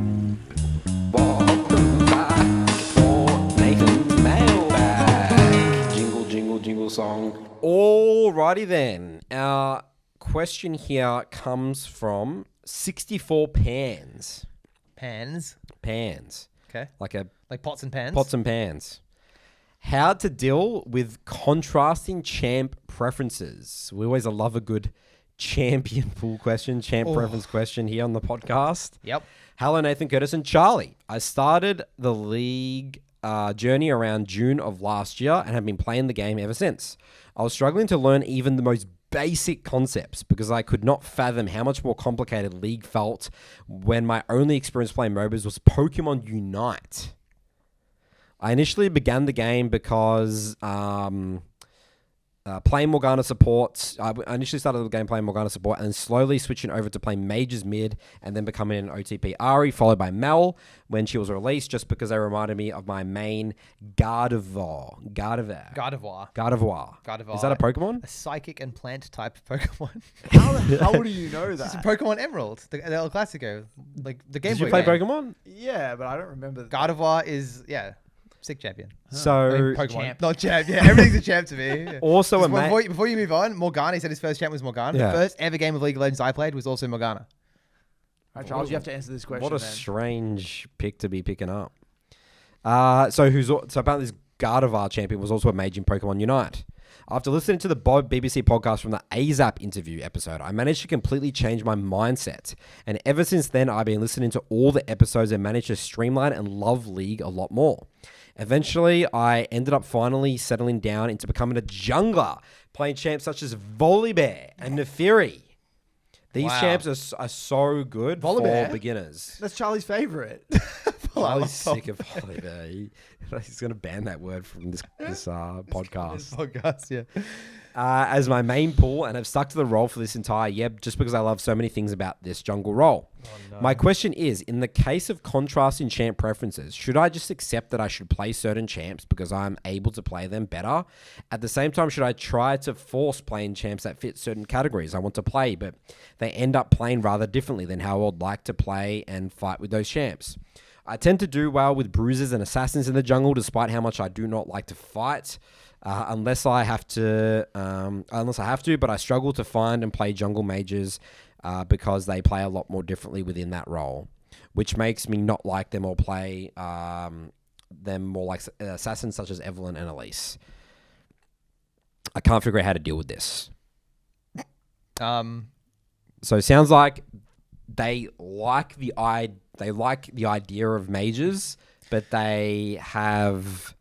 Welcome back for Nathan's Mailbag. Jingle, jingle, jingle song. Alrighty then. Our question here comes from 64 Pans. Pans. Okay. Like pots and pans. pots and pans. How to deal with contrasting champ preferences. We always love a good champion pool question, preference question here on the podcast. Yep. Hello, Nathan, Curtis, and Charlie. I started the league journey around June of last year and have been playing the game ever since. I was struggling to learn even the most basic concepts because I could not fathom how much more complicated League felt when my only experience playing MOBAs was Pokemon Unite. I initially began the game because playing Morgana support. I initially started the game playing Morgana support and then slowly switching over to playing Mages mid and then becoming an OTP Ari, followed by Mel when she was released, just because they reminded me of my main Gardevoir. Gardevoir. Is that a Pokemon? A psychic and plant type Pokemon. How the hell do you know It's a that? Pokemon Emerald, the El Clasico, like the Game Did Boy you play game. Pokemon? Yeah, but I don't remember. Gardevoir is sick champion. So I mean, Pokemon, Champ. not champ. Yeah, everything's a champ to me. also a before you move on, Morgana. He said his first champ was Morgana. Yeah. The first ever game of League of Legends I played was also Morgana. All right, Charles, you have to answer this question. What a then. strange pick to be picking up. So apparently this Gardevoir champion was also a mage in Pokemon Unite. After listening to the BBC podcast from the AZAP interview episode, I managed to completely change my mindset. And ever since then, I've been listening to all the episodes and managed to streamline and love League a lot more. Eventually, I ended up finally settling down into becoming a jungler, playing champs such as Volibear and Neferi. These champs are so good for beginners. That's Charlie's favorite. Charlie's sick of Volibear. He's going to ban that word from this podcast. This podcast, yeah. As my main pool, and I've stuck to the role for this entire year just because I love so many things about this jungle role. Oh, no. My question is, in the case of contrasting champ preferences, should I just accept that I should play certain champs because I'm able to play them better? At the same time, should I try to force playing champs that fit certain categories I want to play, but they end up playing rather differently than how I would like to play and fight with those champs? I tend to do well with bruisers and assassins in the jungle, despite how much I do not like to fight. Unless I have to, but I struggle to find and play jungle mages because they play a lot more differently within that role, which makes me not like them or play them more like assassins such as Evelyn and Elise. I can't figure out how to deal with this. So it sounds like they like the idea of mages, but they have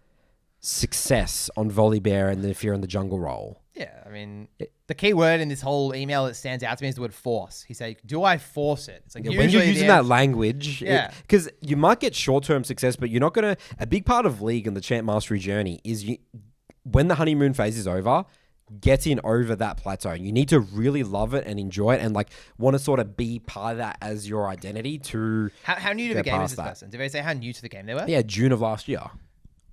success on Volibear and if you're in the jungle role. Yeah, I mean, the key word in this whole email that stands out to me is the word force. He said, do I force it? It's like when you're using that language, because you might get short-term success, but you're not going to... A big part of League and the champ mastery journey is when the honeymoon phase is over, getting over that plateau. You need to really love it and enjoy it and like want to sort of be part of that as your identity to... How new to the game is this person? Did they say how new to the game they were? Yeah, June of last year.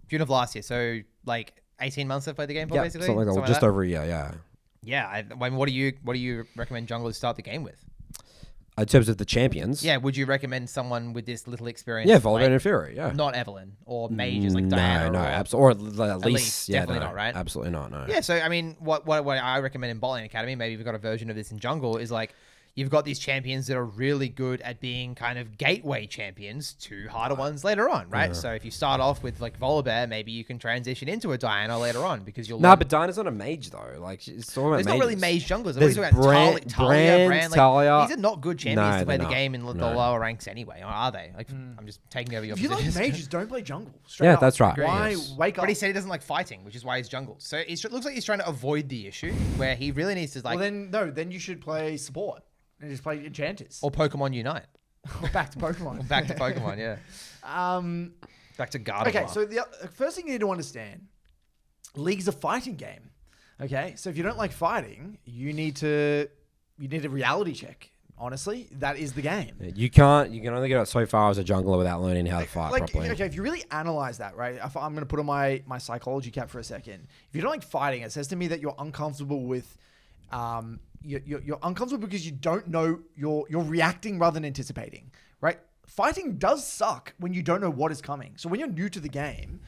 June of last year, so like 18 months they've played the game for, basically? Something like that. Just over a year, yeah. Yeah, I mean, what do you recommend junglers start the game with? In terms of the champions? Yeah, would you recommend someone with this little experience? Yeah, Volibear and Fury, yeah. Not Evelyn, or mages like Diana? No, absolutely. Or at least, definitely not, right? Absolutely not, no. Yeah, so I mean, what I recommend in Bot Lane Academy, maybe we've got a version of this in jungle, is like, you've got these champions that are really good at being kind of gateway champions to harder ones later on, right? Yeah. So if you start off with like Volibear, maybe you can transition into a Diana later on because you'll... but Diana's not a mage though. Like, it's all about mages. Not really mage junglers. There's Brand. Like, these are not good champions to play the game in the lower ranks anyway, or are they? Like, I'm just taking over your position. If you like mages, don't play jungle. Yeah, that's right. Why wake up? But he said he doesn't like fighting, which is why he's jungled. So it looks like he's trying to avoid the issue where he really needs to like... Well, then you should play support. And just play enchanters. Or Pokemon Unite. Or back to Pokemon. Back to Pokemon, yeah. Back to Gardevoir. Okay, so the first thing you need to understand, League's a fighting game. Okay, so if you don't like fighting, you need a reality check. Honestly, that is the game. Yeah, you can only get so far as a jungler without learning how to fight properly. Okay, if you really analyze that, right? I'm going to put on my psychology cap for a second. If you don't like fighting, it says to me that you're uncomfortable with... You're uncomfortable because you don't know, you're reacting rather than anticipating, right? Fighting does suck when you don't know what is coming. So when you're new to the game,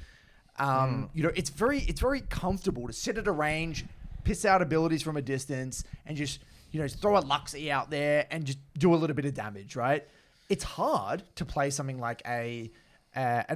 it's very comfortable to sit at a range, piss out abilities from a distance, and just throw a Luxie out there and just do a little bit of damage, right? It's hard to play something like an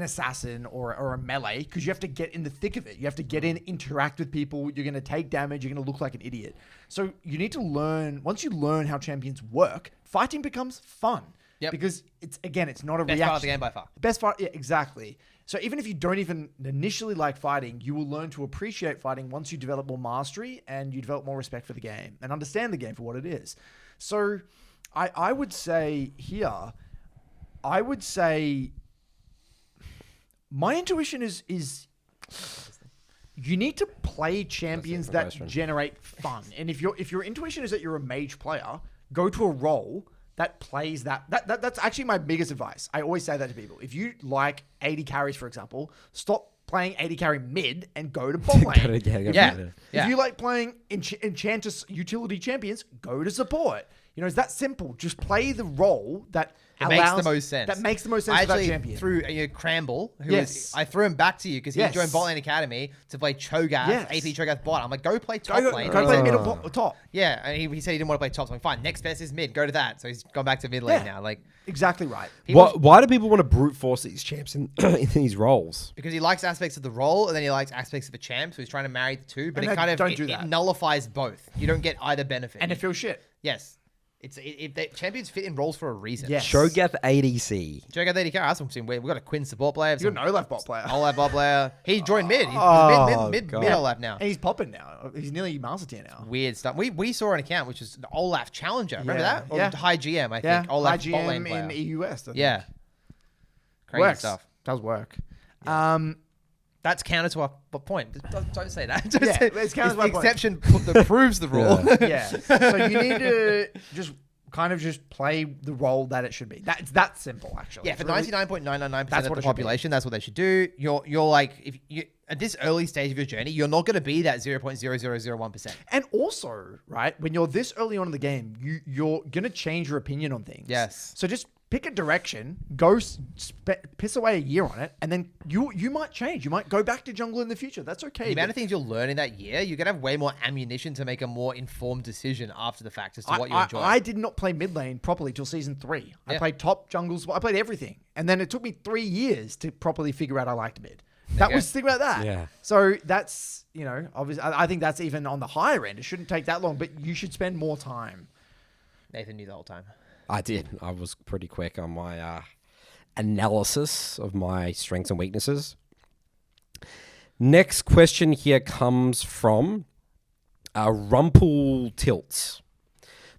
assassin or a melee because you have to get in the thick of it. You have to get in, interact with people. You're going to take damage. You're going to look like an idiot. So you need to learn. Once you learn how champions work, fighting becomes fun. Yep. Because it's not a best reaction. Part of the game by far. Best part, yeah, exactly. So even if you don't even initially like fighting, you will learn to appreciate fighting once you develop more mastery and you develop more respect for the game and understand the game for what it is. So I would say here, my intuition is you need to play champions that generate fun. And if your intuition is that you're a mage player, go to a role that plays that. That's actually my biggest advice. I always say that to people. If you like 80 carries, for example, stop playing 80 carry mid and go to bot lane. Yeah. If you like playing Enchantress utility champions, go to support. You know, it's that simple. Just play the role that makes the most sense. That makes the most sense I for that actually champion. threw Cramble, Yes. I threw him back to you because he joined Bot Lane Academy to play Cho'Gath, AP Cho'Gath bot. I'm like, go play top lane. Go play middle top. Yeah, and he said he didn't want to play top. So I'm like, fine, next best is mid. Go to that. So he's gone back to mid lane now. Like, exactly right. Why do people want to brute force these champs in these roles? Because he likes aspects of the role and then he likes aspects of a champ. So he's trying to marry the two, but And it kind of it nullifies both. You don't get either benefit. And it feels shit. Yes. Champions fit in roles for a reason. Yes. Cho'Gath ADC. Cho'Gath ADC. That's what we've got a Quinn support player. You got an Olaf bot player. Olaf bot player. He joined mid. He's mid Olaf now. And he's popping now. He's nearly master tier now. Weird stuff. We saw an account which is an Olaf Challenger. Remember that? Or Yeah. High GM, I think. Yeah. Olaf High bot lane GM player. in EU West. I think. Yeah. Crazy Works. stuff. Does work. That's counter to our point. Don't say that. Yeah, it's counter to my the point. exception that proves the rule. Yeah. So you need to just play the role that it should be. That's that simple, actually. Yeah, for It's really- 99.999% of the population, that's what they should do. You're like, if you at this early stage of your journey, you're not going to be that 0.0001%. And also, right, when you're this early on in the game, you're going to change your opinion on things. Yes. So just pick a direction, go piss away a year on it, and then you might change. You might go back to jungle in the future. That's okay. The amount of things you'll learn in that year, you're going to have way more ammunition to make a more informed decision after the fact as to what you enjoy. I did not play mid lane properly till season 3. I played top jungles. I played everything. And then it took me 3 years to properly figure out I liked mid. That was think about that. Yeah. So that's, obviously, I think that's even on the higher end. It shouldn't take that long, but you should spend more time. Nathan knew the whole time. I did. I was pretty quick on my analysis of my strengths and weaknesses. Next question here comes from Rumpletilt.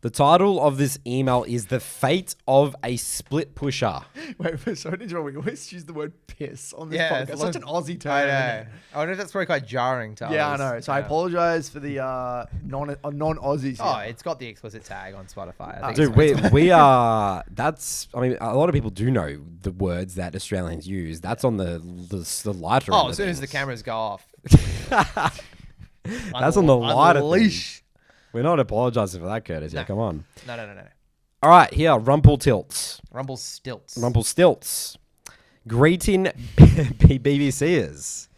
The title of this email is The Fate of a Split Pusher. Wait, sorry to interrupt. We always use the word piss on this Yeah, podcast. it's Such an Aussie term. I isn't know. it? I wonder if that's probably quite jarring to Yeah, I others. know. So I apologize for the non-Aussies. Oh, here. it's got the explicit tag on Spotify. I think Dude, it's we are. That's. I mean, a lot of people do know the words that Australians use. That's on the lighter. Oh, end as of soon as the things. cameras go off. That's on the lighter. Unleash. Things. We're not apologizing for that, Curtis. Yeah, come on. No. All right, here, Rumpletilt. Rumplestilts. Greeting BBCers.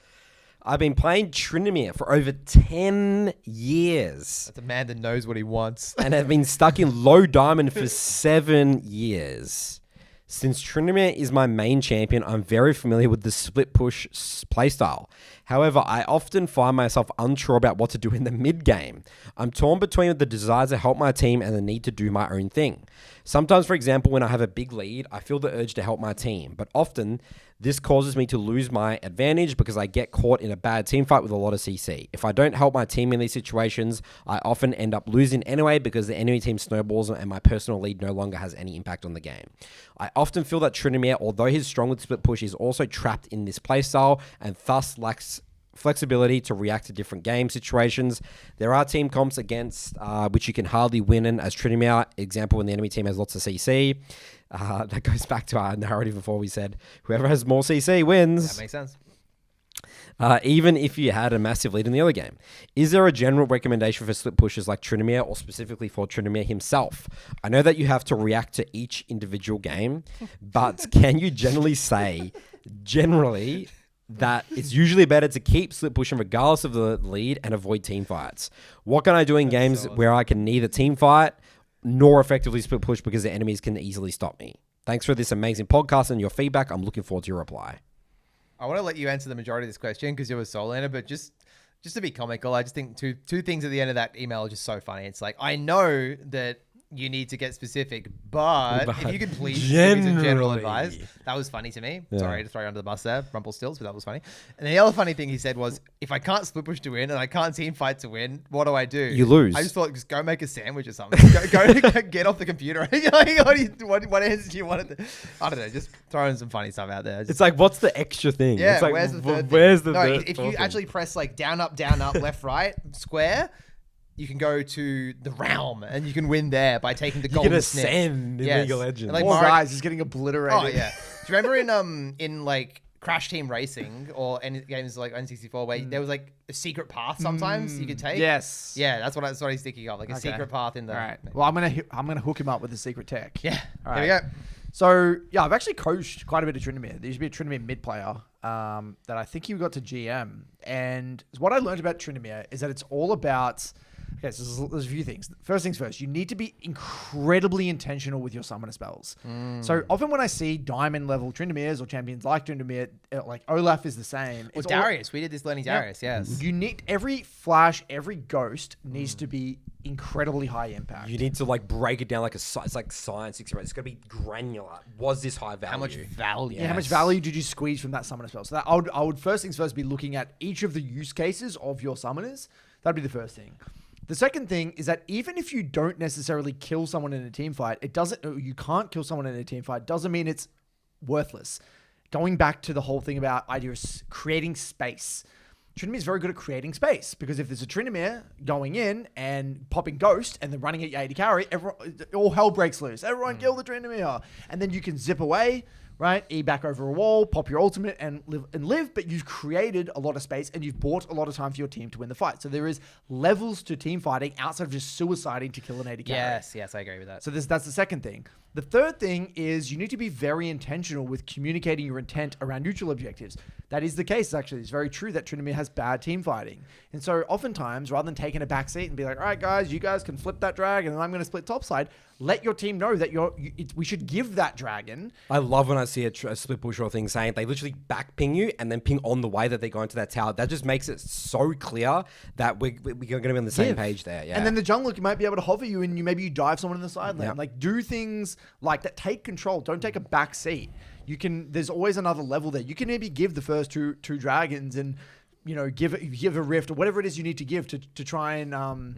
I've been playing Tryndamere for over 10 years That's a man that knows what he wants. and have been stuck in low diamond for 7 years. Since Tryndamere is my main champion, I'm very familiar with the split push playstyle. However, I often find myself unsure about what to do in the mid game. I'm torn between the desire to help my team and the need to do my own thing. Sometimes, for example, when I have a big lead, I feel the urge to help my team, but often this causes me to lose my advantage because I get caught in a bad team fight with a lot of CC. If I don't help my team in these situations, I often end up losing anyway because the enemy team snowballs and my personal lead no longer has any impact on the game. I often feel that Tryndamere, although he's strong with split push, is also trapped in this playstyle and thus lacks flexibility to react to different game situations. There are team comps against which you can hardly win in, as Tryndamere, example when the enemy team has lots of CC. That goes back to our narrative before we said whoever has more CC wins. That makes sense. Even if you had a massive lead in the early game. Is there a general recommendation for split pushes like Tryndamere or specifically for Tryndamere himself? I know that you have to react to each individual game, but can you generally say that it's usually better to keep split pushing regardless of the lead and avoid team fights? What can I do in games where I can neither team fight nor effectively split push because the enemies can easily stop me? Thanks for this amazing podcast and your feedback. I'm looking forward to your reply. I want to let you answer the majority of this question because you're a soul laner, but just to be comical, I just think two things at the end of that email are just so funny. It's like, I know that you need to get specific, but if you could please give me some general advice. That was funny to me. Yeah. Sorry to throw you under the bus there, Rumplestilts, but that was funny. And the other funny thing he said was, if I can't split push to win and I can't team fight to win, what do I do? You lose. I just thought, just go make a sandwich or something. go get off the computer. What answer do you want to do? I don't know. Just throwing some funny stuff out there. It's like, what's the extra thing? Yeah, it's like, where's the third where's thing? the No, third if you thing? actually press like down, up, left, right, square, you can go to the realm and you can win there by taking the you golden can snip. ascend in Yes. League of Legends. And like Poor Marek- guys is getting obliterated. Oh yeah. Do you remember in like Crash Team Racing or any games like N64 where there was like a secret path sometimes you could take. Yes. Yeah, that's what he's thinking of, like a secret path in the. All right. Well, I'm gonna hook him up with the secret tech. Yeah. All There right. we go. So yeah, I've actually coached quite a bit of Tryndamere. There used to be a Tryndamere mid player that I think he got to GM. And what I learned about Tryndamere is that it's all about. Okay, so there's a few things. First things first, you need to be incredibly intentional with your summoner spells. So often when I see diamond level Tryndameres or champions like Tryndamere, like Olaf is the same. Or Darius. We did this learning Darius, yes. You need every flash, every ghost needs to be incredibly high impact. You need to like break it down like it's like science experiment. It's got to be granular. Was this high value? How much value? Yeah, how much value did you squeeze from that summoner spell? So that I would first things first be looking at each of the use cases of your summoners. That'd be the first thing. The second thing is that even if you don't necessarily kill someone in a team fight, you can't kill someone in a team fight doesn't mean it's worthless. Going back to the whole thing about idea of creating space. Tryndamere is very good at creating space because if there's a Tryndamere going in and popping Ghost and then running at your 80 carry, all hell breaks loose. Everyone kill the Tryndamere. And then you can zip away, right? E back over a wall, pop your ultimate and live, but you've created a lot of space and you've bought a lot of time for your team to win the fight. So there is levels to team fighting outside of just suiciding to kill an 80 carry. Yes, I agree with that. So that's the second thing. The third thing is you need to be very intentional with communicating your intent around neutral objectives. That is the case, actually. It's very true that Tryndamere has bad team fighting. And so oftentimes, rather than taking a back seat and be like, all right, guys, you guys can flip that dragon and I'm going to split topside, let your team know that we should give that dragon. I love when I see a split push or thing saying they literally back ping you and then ping on the way that they go into that tower. That just makes it so clear that we're going to be on the same page there. Yeah. And then the jungler might be able to hover you and maybe you dive someone in the side lane. Yep. Like do things like that. Take control. Don't take a back seat. There's always another level there. You can maybe give the first two dragons and, give a rift or whatever it is you need to give to try and,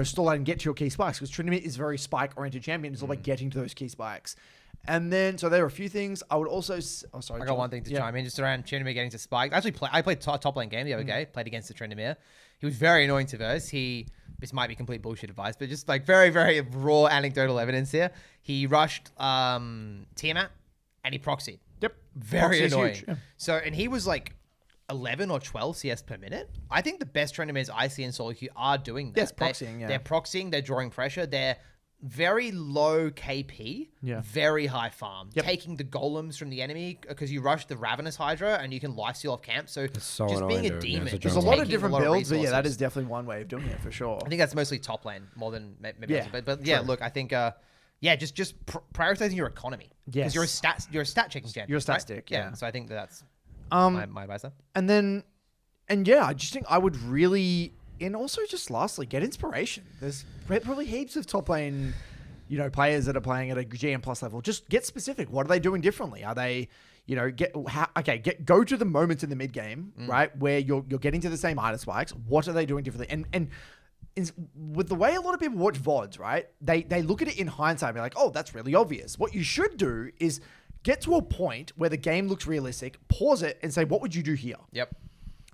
stall out and get to your key spikes. Because Tryndamere is a very spike-oriented champion. It's all about getting to those key spikes. And then, so there are a few things. I would also... I got one thing to chime in just around Tryndamere getting to spike. Actually, I played top lane game the other day. Played against the Tryndamere. He was very annoying to verse. This might be complete bullshit advice, but just like very, very raw anecdotal evidence here. He rushed Tiamat and he proxied. Yep. Very Proxy is annoying. huge, yeah. So, and he was like 11 or 12 CS per minute. I think the best Tryndameres I see in solo queue are doing that. Yes, proxying, yeah. They're proxying, they're drawing pressure, they're very low KP, very high farm. Taking the golems from the enemy because you rush the Ravenous Hydra and you can lifesteal off camp. So, so just being annoying, a dude. demon. Yeah, There's a lot of taking different lot of builds, but yeah, that resources. is definitely one way of doing it for sure. I think that's mostly top lane more than maybe. Yeah, but yeah, look, I think just prioritizing your economy. Yes. Because you're a stat checking champion. You're a stat right? stick, Yeah. yeah. So I think that's my advice there. And then, I just think I would really, and also just lastly, get inspiration. There's probably heaps of top lane, players that are playing at a GM plus level. Just get specific. What are they doing differently? Are they, go to the moments in the mid game, right, where you're getting to the same item spikes. What are they doing differently? And with the way a lot of people watch VODs, right, they look at it in hindsight and be like, oh, that's really obvious. What you should do is get to a point where the game looks realistic, pause it, and say, what would you do here? Yep.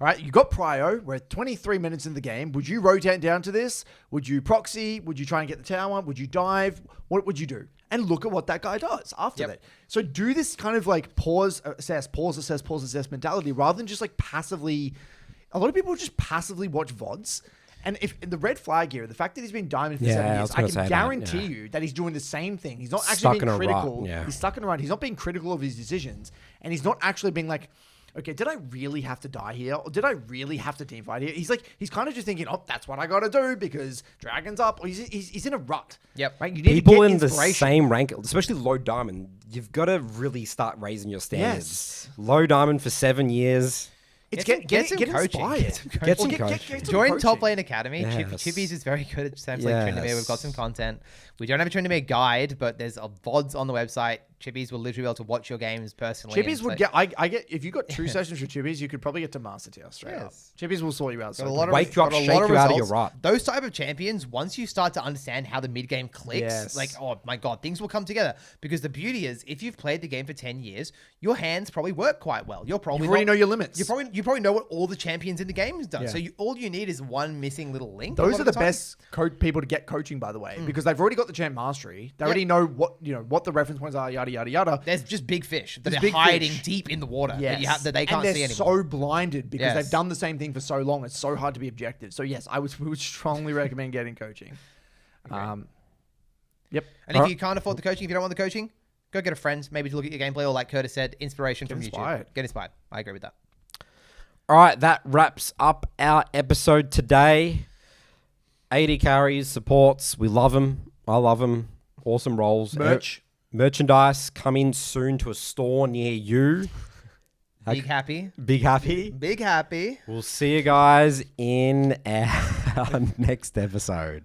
All right, you got Prio. We're at 23 minutes in the game. Would you rotate down to this? Would you proxy? Would you try and get the tower? Would you dive? What would you do? And look at what that guy does after that. So do this kind of like pause, assess mentality rather than just like passively. A lot of people just passively watch VODs. And if the red flag here, the fact that he's been diamond for 7 years, I can guarantee you that he's doing the same thing. He's not actually being critical. He's stuck in a rut. He's not being critical of his decisions. And he's not actually being like, okay, did I really have to die here? Or did I really have to team fight here? He's kind of just thinking, oh, that's what I got to do because Dragon's up. Or he's in a rut. Yep. Right? You need People to get in the inspiration. same rank, especially low diamond, you've got to really start raising your standards. Yes. Low diamond for 7 years. It's Get some coaching. inspired. Get some coaching. some Join coaching. Top Lane Academy. Yes. Chippies is very good at Sam's Yes. Tryndamere. We've got some content. We don't have a Tryndamere guide, but there's a VODs on the website. Chippies will literally be able to watch your games personally. Chippies and would so- get. I get if you got 2 sessions for Chippies, you could probably get to Master Tier straight up. Yes. Chippies will sort you out. Got So a lot of, Wake you up, got a shake lot of you out of your results. rut. Those type of champions, once you start to understand how the mid game clicks, Yes. like, oh my god, things will come together. Because the beauty is, if you've played the game for 10 years, your hands probably work quite well. You're probably you already know your limits. You probably know what all the champions in the game has done. Yeah. So all you need is one missing little link. a Those lot are of the time. best people to get coaching, by the way, because they've already got the champ mastery. They already know what the reference points are, yada yada yada yada. There's just big fish that There's are big hiding fish. deep in the water Yes. that they can't and see they're anymore. so blinded because Yes. they've done the same thing for so long. It's so hard to be objective. So yes, we would strongly recommend getting coaching. Yep. And if you can't afford the coaching, if you don't want the coaching, go get a friend, maybe to look at your gameplay, or like Curtis said, inspiration from inspired. YouTube. Get inspired. I agree with that. All right, that wraps up our episode today. 80 carries, supports. We love them. I love them. Awesome rolls. Merchandise coming soon to a store near you. Big happy. Big happy. Big happy. We'll see you guys in our next episode.